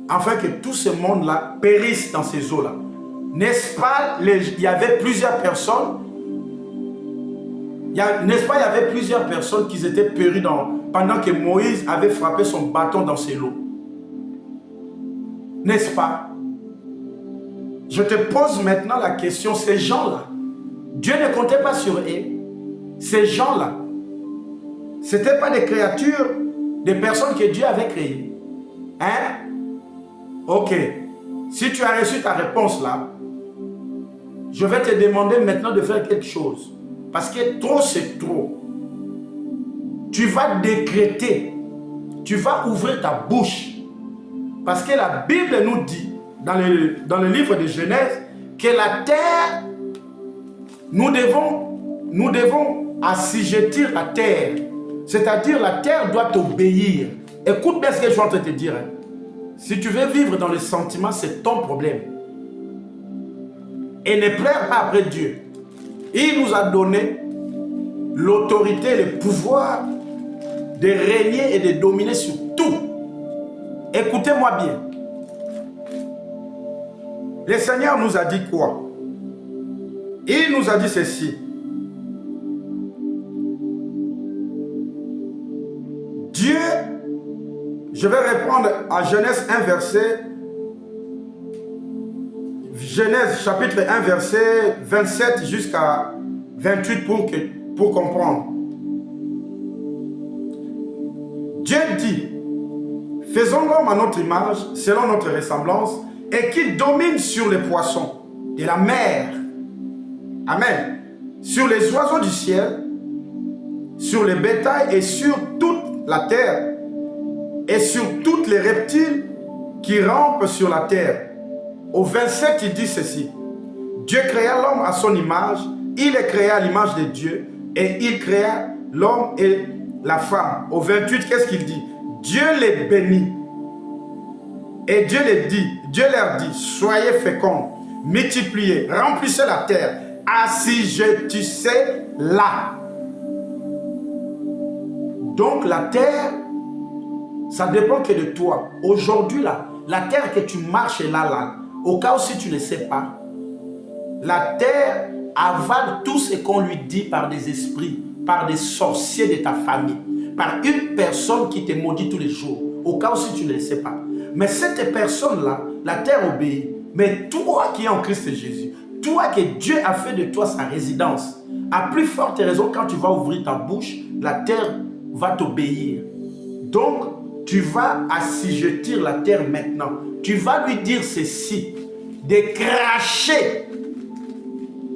afin que tout ce monde-là périsse dans ces eaux-là. N'est-ce pas, il y avait plusieurs personnes, n'est-ce pas, il y avait plusieurs personnes qui étaient péries pendant que Moïse avait frappé son bâton dans ces eaux. N'est-ce pas? Je te pose maintenant la question, ces gens-là, Dieu ne comptait pas sur eux. Ces gens-là, ce n'étaient pas des créatures, des personnes que Dieu avait créées. Hein? Ok. Si tu as reçu ta réponse là, je vais te demander maintenant de faire quelque chose. Parce que trop, c'est trop. Tu vas décréter. Tu vas ouvrir ta bouche. Parce que la Bible nous dit, dans le livre de Genèse, que la terre, nous devons assujettir la terre. C'est-à-dire, la terre doit t'obéir. Écoute bien ce que je suis en train de te dire. Hein. Si tu veux vivre dans les sentiments, c'est ton problème. Et ne pleure pas après Dieu. Il nous a donné l'autorité, le pouvoir de régner et de dominer sur tout. Écoutez-moi bien. Le Seigneur nous a dit quoi? Il nous a dit ceci. Dieu, je vais répondre à Genèse 1 verset, Genèse chapitre 1 verset 27 jusqu'à 28 pour comprendre. Dieu dit, faisons l'homme à notre image, selon notre ressemblance, et qu'il domine sur les poissons de la mer. Amen. Sur les oiseaux du ciel, sur les bétails et sur toute la terre, et sur tous les reptiles qui rampent sur la terre. Au 27, il dit ceci. Dieu créa l'homme à son image, il est créé à l'image de Dieu, et il créa l'homme et la femme. Au 28, qu'est-ce qu'il dit? Dieu les bénit. Et Dieu leur dit, soyez féconds, multipliez, remplissez la terre, assujettissez là. Donc la terre, ça dépend que de toi. Aujourd'hui là, la terre que tu marches là, au cas où si tu ne sais pas, la terre avale tout ce qu'on lui dit par des esprits, par des sorciers de ta famille, par une personne qui te maudit tous les jours, au cas où si tu ne le sais pas. Mais cette personne-là, la terre obéit. Mais toi qui es en Christ Jésus, toi que Dieu a fait de toi sa résidence, à plus forte raison, quand tu vas ouvrir ta bouche, la terre va t'obéir. Donc, tu vas assujettir la terre maintenant. Tu vas lui dire ceci, de cracher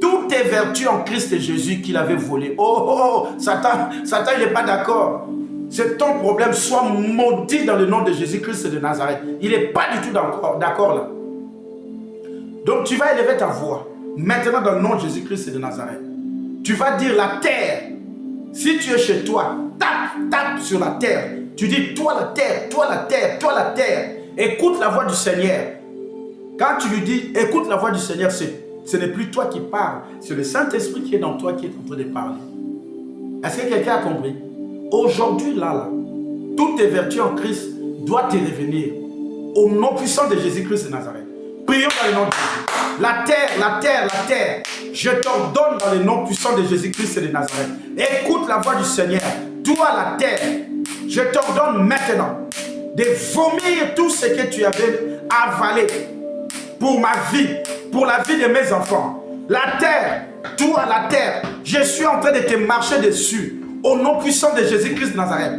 toutes tes vertus en Christ Jésus qu'il avait volées. Oh, Satan, il n'est pas d'accord. C'est ton problème, sois maudit dans le nom de Jésus-Christ de Nazareth. Il n'est pas du tout d'accord là. Donc tu vas élever ta voix, maintenant dans le nom de Jésus-Christ de Nazareth. Tu vas dire la terre. Si tu es chez toi, tape sur la terre. Tu dis, toi la terre, toi la terre, toi la terre. Écoute la voix du Seigneur. Quand tu lui dis, écoute la voix du Seigneur, ce n'est plus toi qui parles, c'est le Saint-Esprit qui est dans toi qui est en train de parler. Est-ce que quelqu'un a compris? Aujourd'hui, là, toutes tes vertus en Christ doivent te revenir. Au nom puissant de Jésus-Christ de Nazareth. Prions dans le nom de Jésus. La terre, je t'ordonne dans le nom puissant de Jésus-Christ de Nazareth. Écoute la voix du Seigneur. Toi, la terre, je t'ordonne maintenant de vomir tout ce que tu avais avalé pour ma vie, pour la vie de mes enfants. La terre, toi, la terre, je suis en train de te marcher dessus. Au nom puissant de Jésus-Christ de Nazareth,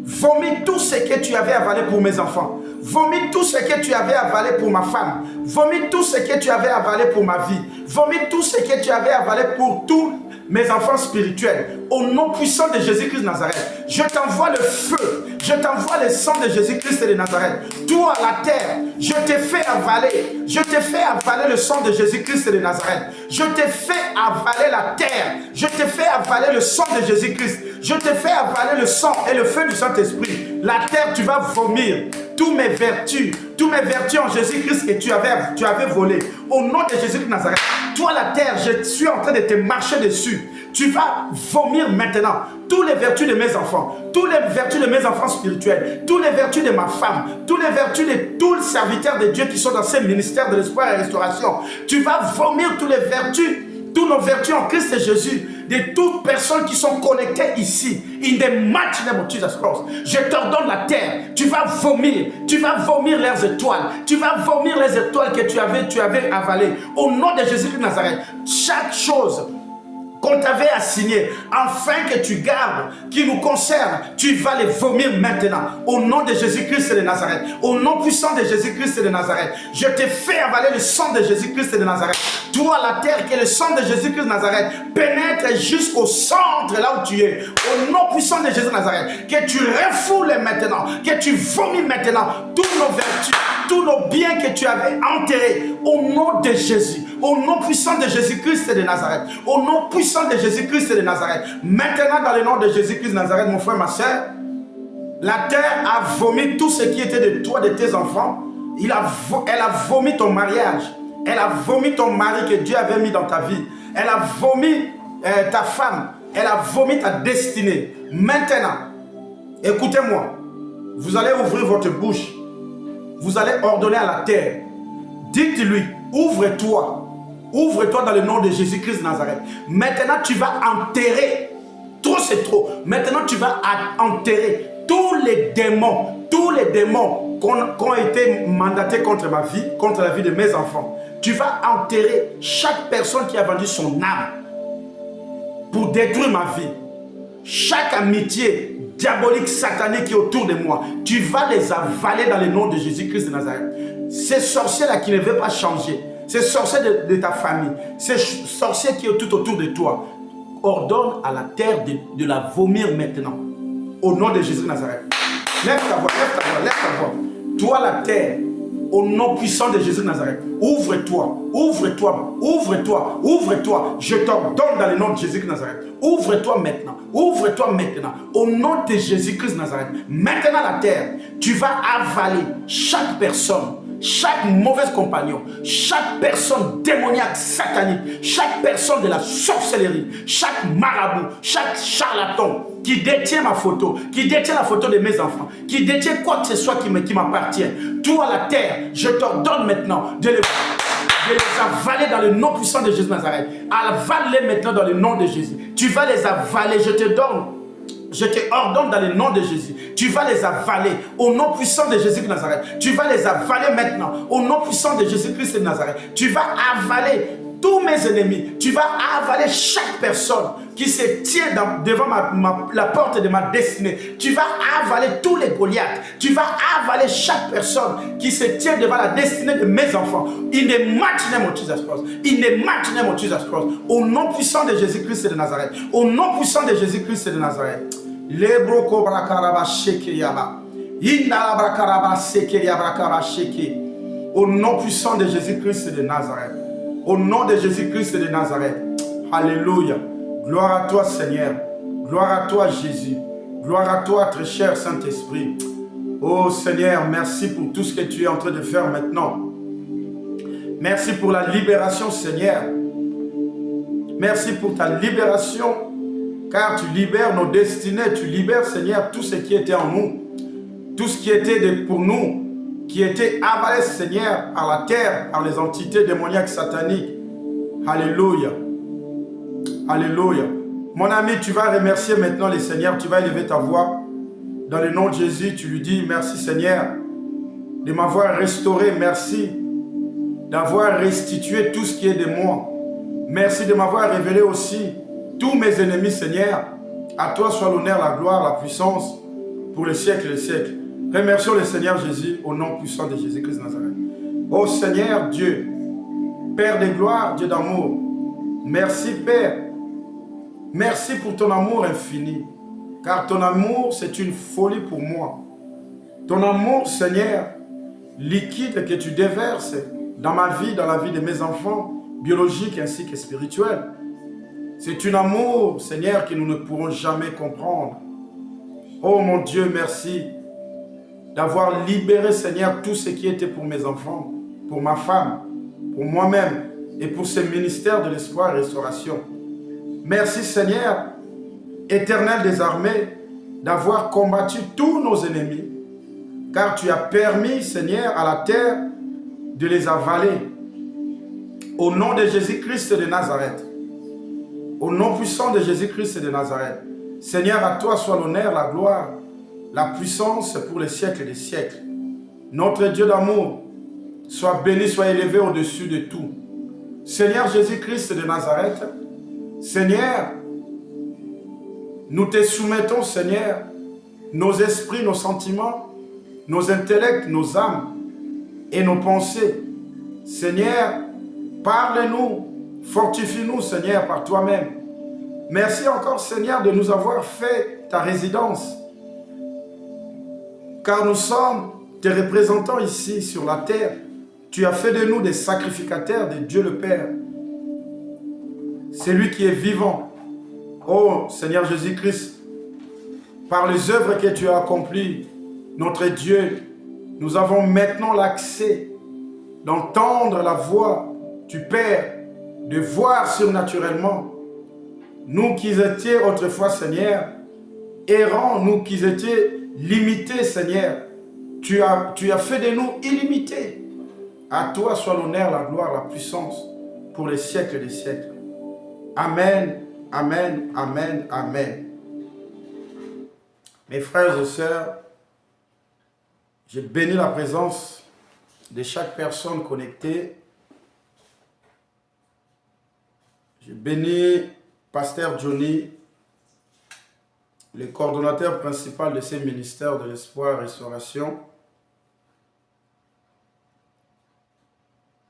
vomis tout ce que tu avais avalé pour mes enfants. Vomis tout ce que tu avais avalé pour ma femme. Vomis tout ce que tu avais avalé pour ma vie. Vomis tout ce que tu avais avalé pour tous mes enfants spirituels. Au nom puissant de Jésus-Christ de Nazareth, je t'envoie le feu. Je t'envoie le sang de Jésus-Christ de Nazareth. Toi, la terre, je t'ai fait avaler. Je t'ai fait avaler le sang de Jésus-Christ de Nazareth. Je t'ai fait avaler la terre. Je t'ai fait avaler le sang de Jésus-Christ. Je t'ai fait avaler le sang et le feu du Saint-Esprit. La terre, tu vas vomir toutes mes vertus en Jésus-Christ que tu avais volé. Au nom de Jésus de Nazareth, toi la terre, je suis en train de te marcher dessus. Tu vas vomir maintenant toutes les vertus de mes enfants, toutes les vertus de mes enfants spirituels, toutes les vertus de ma femme, toutes les vertus de tous les serviteurs de Dieu qui sont dans ce ministère de l'espoir et la restauration. Tu vas vomir toutes les vertus, toutes nos vertus en Christ et Jésus, de toutes personnes qui sont connectées ici. In the mighty name of Jesus Christ. Je t'ordonne la terre. Tu vas vomir leurs étoiles. Tu vas vomir les étoiles que tu avais avalées. Au nom de Jésus de Nazareth, chaque chose qu'on t'avait assigné, afin que tu gardes, qui nous concerne, tu vas les vomir maintenant. Au nom de Jésus-Christ de Nazareth, au nom puissant de Jésus-Christ de Nazareth, je t'ai fait avaler le sang de Jésus-Christ de Nazareth. Toi, la terre, que le sang de Jésus-Christ de Nazareth pénètre jusqu'au centre, là où tu es. Au nom puissant de Jésus de Nazareth, que tu refoules maintenant, que tu vomis maintenant toutes nos vertus, tous nos biens que tu avais enterrés. Au nom de Jésus, au nom puissant de Jésus-Christ de Nazareth, au nom puissant de Jésus-Christ de Nazareth. Maintenant, dans le nom de Jésus-Christ de Nazareth, mon frère, ma soeur, la terre a vomi tout ce qui était de toi, de tes enfants. Elle a vomi ton mariage. Elle a vomi ton mari que Dieu avait mis dans ta vie. Elle a vomi ta femme. Elle a vomi ta destinée. Maintenant, écoutez-moi. Vous allez ouvrir votre bouche. Vous allez ordonner à la terre. Dites-lui, ouvre-toi. Ouvre-toi dans le nom de Jésus-Christ de Nazareth. Maintenant, tu vas enterrer. Trop, c'est trop. Maintenant, tu vas enterrer tous les démons qui ont été mandatés contre ma vie, contre la vie de mes enfants. Tu vas enterrer chaque personne qui a vendu son âme pour détruire ma vie. Chaque amitié diabolique, satanique qui est autour de moi, tu vas les avaler dans le nom de Jésus-Christ de Nazareth. Ces sorciers-là qui ne veulent pas changer, ces sorciers de ta famille, ces sorciers qui sont tout autour de toi, ordonne à la terre de la vomir maintenant. Au nom de Jésus de Nazareth. Lève ta voix, lève ta voix, lève ta voix. Toi la terre, Au nom puissant de Jésus de Nazareth, ouvre-toi, ouvre-toi, ouvre-toi, ouvre-toi. Je t'ordonne dans le nom de Jésus de Nazareth. Ouvre-toi maintenant, ouvre-toi maintenant. Au nom de Jésus-Christ de Nazareth. Maintenant la terre, tu vas avaler chaque personne, chaque mauvais compagnon, chaque personne démoniaque, satanique, chaque personne de la sorcellerie, chaque marabout, chaque charlatan qui détient ma photo, qui détient la photo de mes enfants, qui détient quoi que ce soit qui m'appartient. Tout à la terre, je t'ordonne maintenant de les avaler dans le nom puissant de Jésus de Nazareth. Avale-les maintenant dans le nom de Jésus. Tu vas les avaler, je te donne. Je te ordonne dans le nom de Jésus. Tu vas les avaler au nom puissant de Jésus de Nazareth. Tu vas les avaler maintenant au nom puissant de Jésus-Christ de Nazareth. Tu vas avaler tous mes ennemis. Tu vas avaler chaque personne qui se tient devant la porte de ma destinée. Tu vas avaler tous les Goliaths. Tu vas avaler chaque personne qui se tient devant la destinée de mes enfants. In the mighty name of Jesus Christ. In the mighty name of Jesus Christ. Au nom puissant de Jésus-Christ de Nazareth. Au nom puissant de Jésus-Christ de Nazareth. Lebro brakaraba sheke yaba. Indala brakaraba seke yabrakaba sheke. Au nom puissant de Jésus-Christ de Nazareth. Au nom de Jésus-Christ de Nazareth. Alléluia. Gloire à toi, Seigneur. Gloire à toi, Jésus. Gloire à toi, très cher Saint-Esprit. Oh Seigneur, merci pour tout ce que tu es en train de faire maintenant. Merci pour la libération, Seigneur. Merci pour ta libération, car tu libères nos destinées. Tu libères, Seigneur, tout ce qui était en nous. Tout ce qui était pour nous, qui était avalé, Seigneur, par la terre, par les entités démoniaques sataniques. Alléluia. Alléluia. Mon ami, tu vas remercier maintenant le Seigneur. Tu vas élever ta voix. Dans le nom de Jésus, tu lui dis, merci Seigneur de m'avoir restauré. Merci d'avoir restitué tout ce qui est de moi. Merci de m'avoir révélé aussi tous mes ennemis, Seigneur. À toi soit l'honneur, la gloire, la puissance pour les siècles et les siècles. Remercions le Seigneur Jésus au nom puissant de Jésus-Christ de Nazareth. Ô Seigneur Dieu, Père de gloire, Dieu d'amour, merci Père. Merci pour ton amour infini. Car ton amour, c'est une folie pour moi. Ton amour, Seigneur, liquide que tu déverses dans ma vie, dans la vie de mes enfants, biologiques ainsi que spirituels. C'est un amour, Seigneur, que nous ne pourrons jamais comprendre. Oh mon Dieu, merci d'avoir libéré, Seigneur, tout ce qui était pour mes enfants, pour ma femme, pour moi-même et pour ce ministère de l'espoir et restauration. Merci, Seigneur, Éternel des armées, d'avoir combattu tous nos ennemis, car tu as permis, Seigneur, à la terre de les avaler. Au nom de Jésus-Christ de Nazareth, au nom puissant de Jésus-Christ de Nazareth, Seigneur, à toi soit l'honneur, la gloire, la puissance pour les siècles des siècles. Notre Dieu d'amour, soit béni, soit élevé au-dessus de tout. Seigneur Jésus-Christ de Nazareth, Seigneur, nous te soumettons, Seigneur, nos esprits, nos sentiments, nos intellects, nos âmes et nos pensées. Seigneur, parle-nous, fortifie-nous, Seigneur, par toi-même. Merci encore, Seigneur, de nous avoir fait ta résidence. Car nous sommes tes représentants ici sur la terre. Tu as fait de nous des sacrificateurs de Dieu le Père. C'est lui qui est vivant. Oh Seigneur Jésus-Christ, par les œuvres que tu as accomplies, notre Dieu, nous avons maintenant l'accès d'entendre la voix du Père, de voir surnaturellement. Nous qui étions autrefois, Seigneur, errants, nous qui étions limités, Seigneur, tu as fait de nous illimités. À toi soit l'honneur, la gloire, la puissance pour les siècles des siècles. Amen, amen, amen, amen. Mes frères et sœurs, je bénis la présence de chaque personne connectée. Je bénis Pasteur Johnny, le coordonnateur principal de ces ministères de l'espoir et restauration.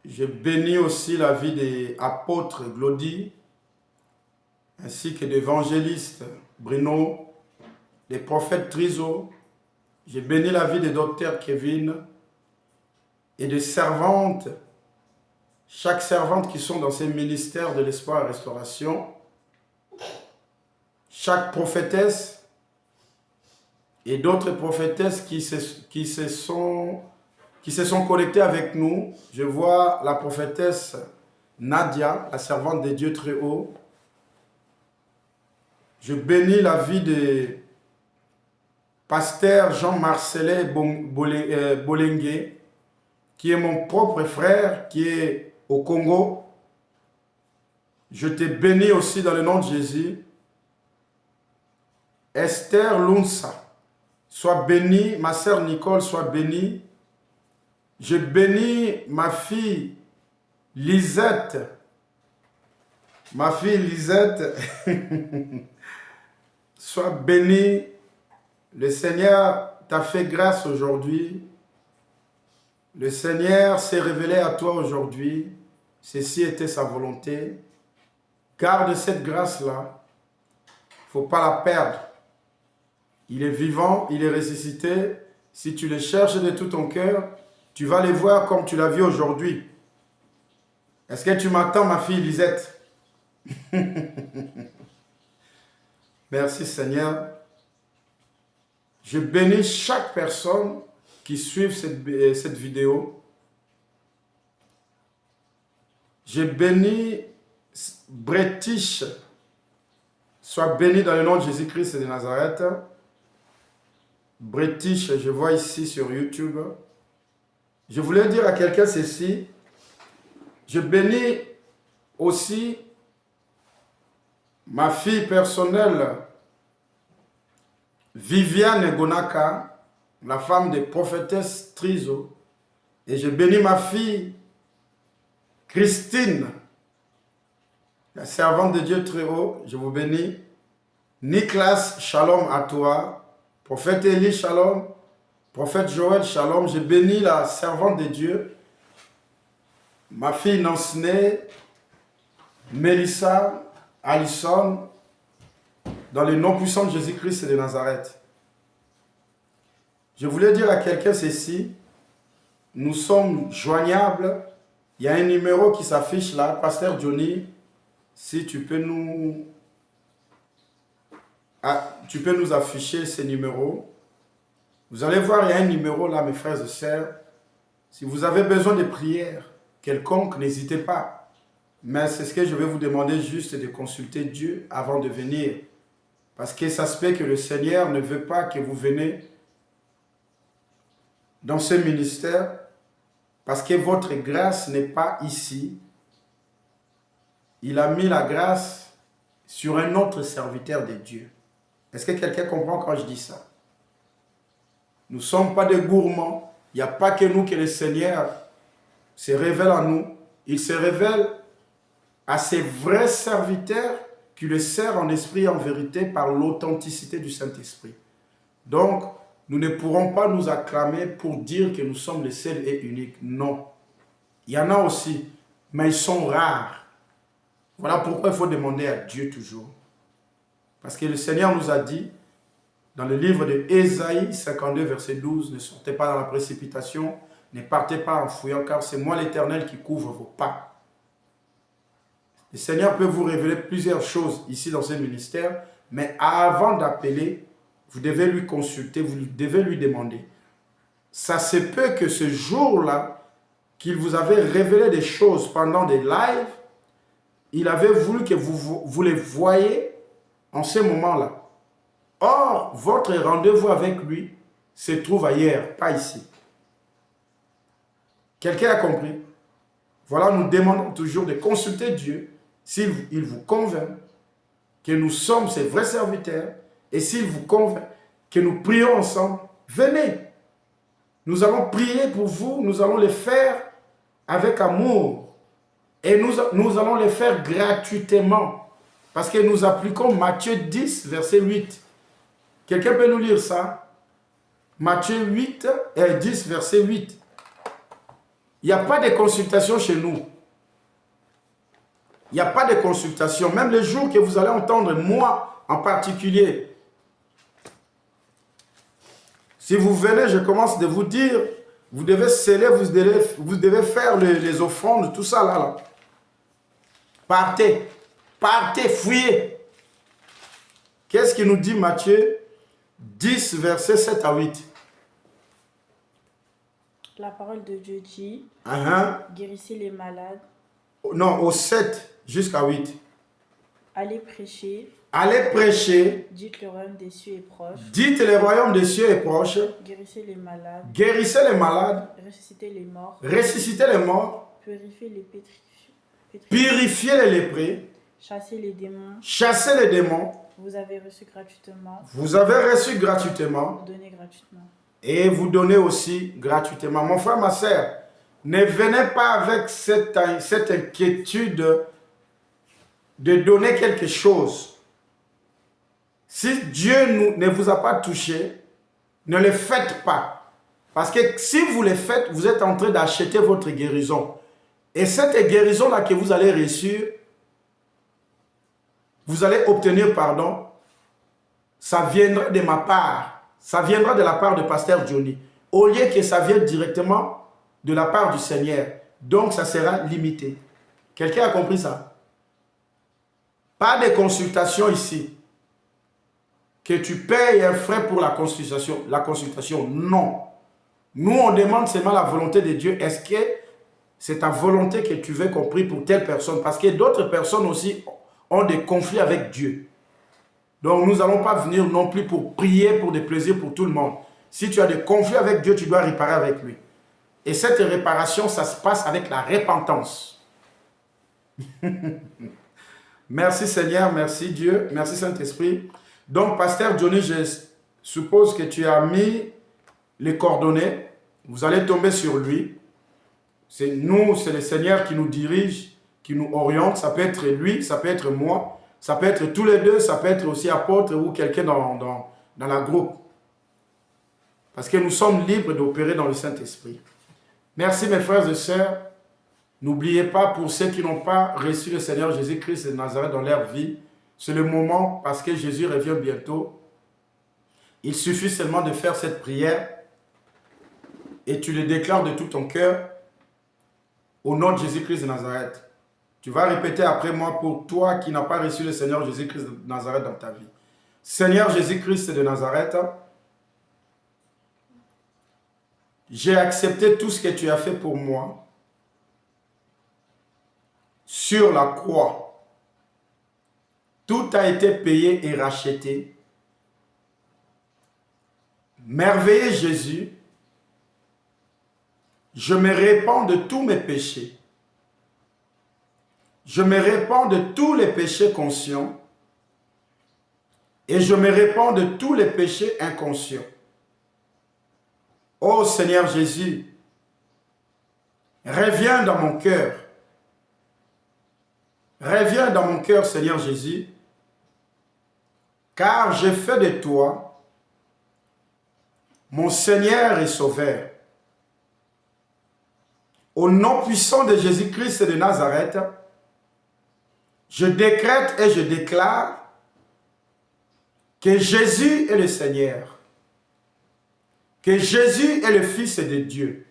Je bénis aussi la vie des apôtres Glody, ainsi que d'évangélistes Bruno, des prophètes Triso. Je bénis la vie des docteurs Kevin, et de servantes, chaque servante qui sont dans ces ministères de l'espoir et restauration, chaque prophétesse et d'autres prophétesses qui se sont connectées avec nous. Je vois la prophétesse Nadia, la servante des dieux très hauts. Je bénis la vie de pasteur Jean-Marcelin Bolengue, qui est mon propre frère, qui est au Congo. Je te bénis aussi dans le nom de Jésus. Esther Lunsa, sois bénie. Ma sœur Nicole, sois bénie. Je bénis ma fille Lisette. Ma fille Lisette, sois bénie. Le Seigneur t'a fait grâce aujourd'hui. Le Seigneur s'est révélé à toi aujourd'hui. Ceci était sa volonté. Garde cette grâce-là. Il ne faut pas la perdre. Il est vivant, il est ressuscité. Si tu le cherches de tout ton cœur, tu vas les voir comme tu l'as vu aujourd'hui. Est-ce que tu m'attends, ma fille Lisette? Merci Seigneur. Je bénis chaque personne qui suit cette vidéo. Je bénis British. Sois béni dans le nom de Jésus-Christ de Nazareth. British, je vois ici sur YouTube. Je voulais dire à quelqu'un ceci. Je bénis aussi ma fille personnelle, Viviane Gonaka, la femme de prophétesse Trizo. Et je bénis ma fille, Christine, la servante de Dieu très haut. Je vous bénis. Nicolas, shalom à toi. Prophète Élie, shalom. Prophète Joël, shalom. Je bénis la servante de Dieu. Ma fille Nansné, Mélissa, Alison, dans le nom puissant de Jésus-Christ de Nazareth. Je voulais dire à quelqu'un ceci, nous sommes joignables. Il y a un numéro qui s'affiche là, Pasteur Johnny, si tu peux nous afficher ces numéros. Vous allez voir, il y a un numéro là, mes frères et sœurs. Si vous avez besoin de prières quelconques, n'hésitez pas. Mais c'est ce que je vais vous demander juste de consulter Dieu avant de venir. Parce que ça se peut que le Seigneur ne veut pas que vous venez dans ce ministère parce que votre grâce n'est pas ici. Il a mis la grâce sur un autre serviteur de Dieu. Est-ce que quelqu'un comprend quand je dis ça? Nous ne sommes pas des gourmands. Il n'y a pas que nous que le Seigneur se révèle à nous. Il se révèle à ses vrais serviteurs qui le servent en esprit et en vérité par l'authenticité du Saint-Esprit. Donc, nous ne pourrons pas nous acclamer pour dire que nous sommes les seuls et uniques. Non. Il y en a aussi, mais ils sont rares. Voilà pourquoi il faut demander à Dieu toujours. Parce que le Seigneur nous a dit, dans le livre de Ésaïe 52, verset 12, « Ne sortez pas dans la précipitation, ne partez pas en fouillant, car c'est moi l'Éternel qui couvre vos pas. » Le Seigneur peut vous révéler plusieurs choses ici dans ce ministère, mais avant d'appeler, vous devez lui consulter, vous devez lui demander. Ça se peut que ce jour-là, qu'il vous avait révélé des choses pendant des lives, il avait voulu que vous les voyiez en ce moment-là. Or, votre rendez-vous avec lui se trouve ailleurs, pas ici. Quelqu'un a compris? Voilà, nous demandons toujours de consulter Dieu s'il vous convainc que nous sommes ses vrais serviteurs et s'il vous convainc que nous prions ensemble, venez. Nous allons prier pour vous, nous allons le faire avec amour et nous allons le faire gratuitement parce que nous appliquons Matthieu 10, verset 8. Quelqu'un peut nous lire ça? Matthieu 10, verset 8. Il n'y a pas de consultation chez nous. Il n'y a pas de consultation. Même les jours que vous allez entendre, moi en particulier, si vous venez, je commence de vous dire Vous devez sceller, vous devez faire les offrandes, tout ça là. Partez, partez, fuyez. Qu'est-ce qu'il nous dit Matthieu 10, versets 7 à 8? La parole de Dieu dit, guérissez les malades. Non, au 7 jusqu'à 8. Allez prêcher. Allez prêcher. Dites le royaume des cieux est proche. Dites le royaume des cieux est proche. Guérissez les malades. Guérissez les malades. Ressuscitez les morts. Ressuscitez les morts. Purifiez les pétrifiés. Purifiez les lépreux. Chassez les démons. Chassez les démons. Vous avez reçu gratuitement. Vous avez reçu gratuitement. Vous donnez gratuitement. Et vous donnez aussi gratuitement. Mon frère, ma soeur, ne venez pas avec cette inquiétude de donner quelque chose. Si Dieu ne vous a pas touché, ne le faites pas. Parce que si vous le faites, vous êtes en train d'acheter votre guérison. Et cette guérison-là que vous allez reçu, vous allez obtenir, pardon, ça viendra de ma part. Ça viendra de la part de Pasteur Johnny. Au lieu que ça vienne directement de la part du Seigneur. Donc, ça sera limité. Quelqu'un a compris ça? Pas de consultation ici. Que tu payes un frais pour la consultation. La consultation, non. Nous, on demande seulement la volonté de Dieu. Est-ce que c'est ta volonté que tu veux qu'on prie pour telle personne? Parce que d'autres personnes aussi ont des conflits avec Dieu. Donc, nous n'allons pas venir non plus pour prier pour des plaisirs pour tout le monde. Si tu as des conflits avec Dieu, tu dois réparer avec lui. Et cette réparation, ça se passe avec la repentance. Merci Seigneur, merci Dieu, merci Saint-Esprit. Donc, Pasteur Johnny, je suppose que tu as mis les coordonnées. Vous allez tomber sur lui. C'est nous, c'est le Seigneur qui nous dirige, qui nous oriente. Ça peut être lui, ça peut être moi. Ça peut être tous les deux, ça peut être aussi apôtre ou quelqu'un dans la groupe. Parce que nous sommes libres d'opérer dans le Saint-Esprit. Merci mes frères et sœurs. N'oubliez pas, pour ceux qui n'ont pas reçu le Seigneur Jésus-Christ de Nazareth dans leur vie, c'est le moment parce que Jésus revient bientôt. Il suffit seulement de faire cette prière et tu le déclares de tout ton cœur au nom de Jésus-Christ de Nazareth. Tu vas répéter après moi pour toi qui n'as pas reçu le Seigneur Jésus-Christ de Nazareth dans ta vie. Seigneur Jésus-Christ de Nazareth, j'ai accepté tout ce que tu as fait pour moi sur la croix. Tout a été payé et racheté. Merveilleux Jésus, je me répands de tous mes péchés. Je me répands de tous les péchés conscients et je me répands de tous les péchés inconscients. Ô Seigneur Jésus, reviens dans mon cœur. Reviens dans mon cœur, Seigneur Jésus, car j'ai fait de toi mon Seigneur et Sauveur. Au nom puissant de Jésus-Christ de Nazareth, je décrète et je déclare que Jésus est le Seigneur, que Jésus est le Fils de Dieu,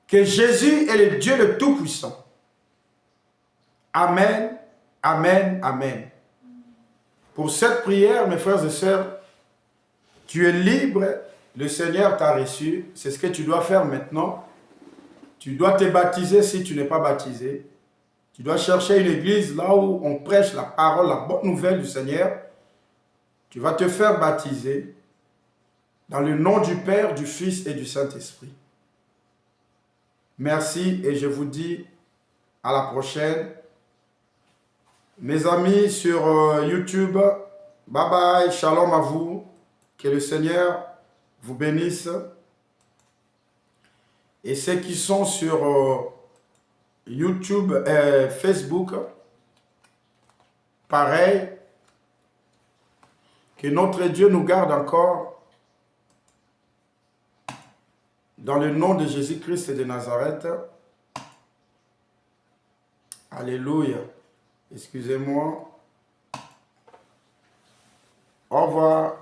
que Jésus est le Dieu le Tout-Puissant. Amen, amen, amen. Pour cette prière, mes frères et sœurs, tu es libre, le Seigneur t'a reçu, c'est ce que tu dois faire maintenant. Tu dois te baptiser si tu n'es pas baptisé. Tu dois chercher une église là où on prêche la parole, la bonne nouvelle du Seigneur. Tu vas te faire baptiser dans le nom du Père, du Fils et du Saint-Esprit. Merci et je vous dis à la prochaine. Mes amis sur YouTube, bye bye, shalom à vous. Que le Seigneur vous bénisse. Et ceux qui sont sur YouTube et Facebook, pareil, que notre Dieu nous garde encore dans le nom de Jésus-Christ de Nazareth. Alléluia. Excusez-moi. Au revoir.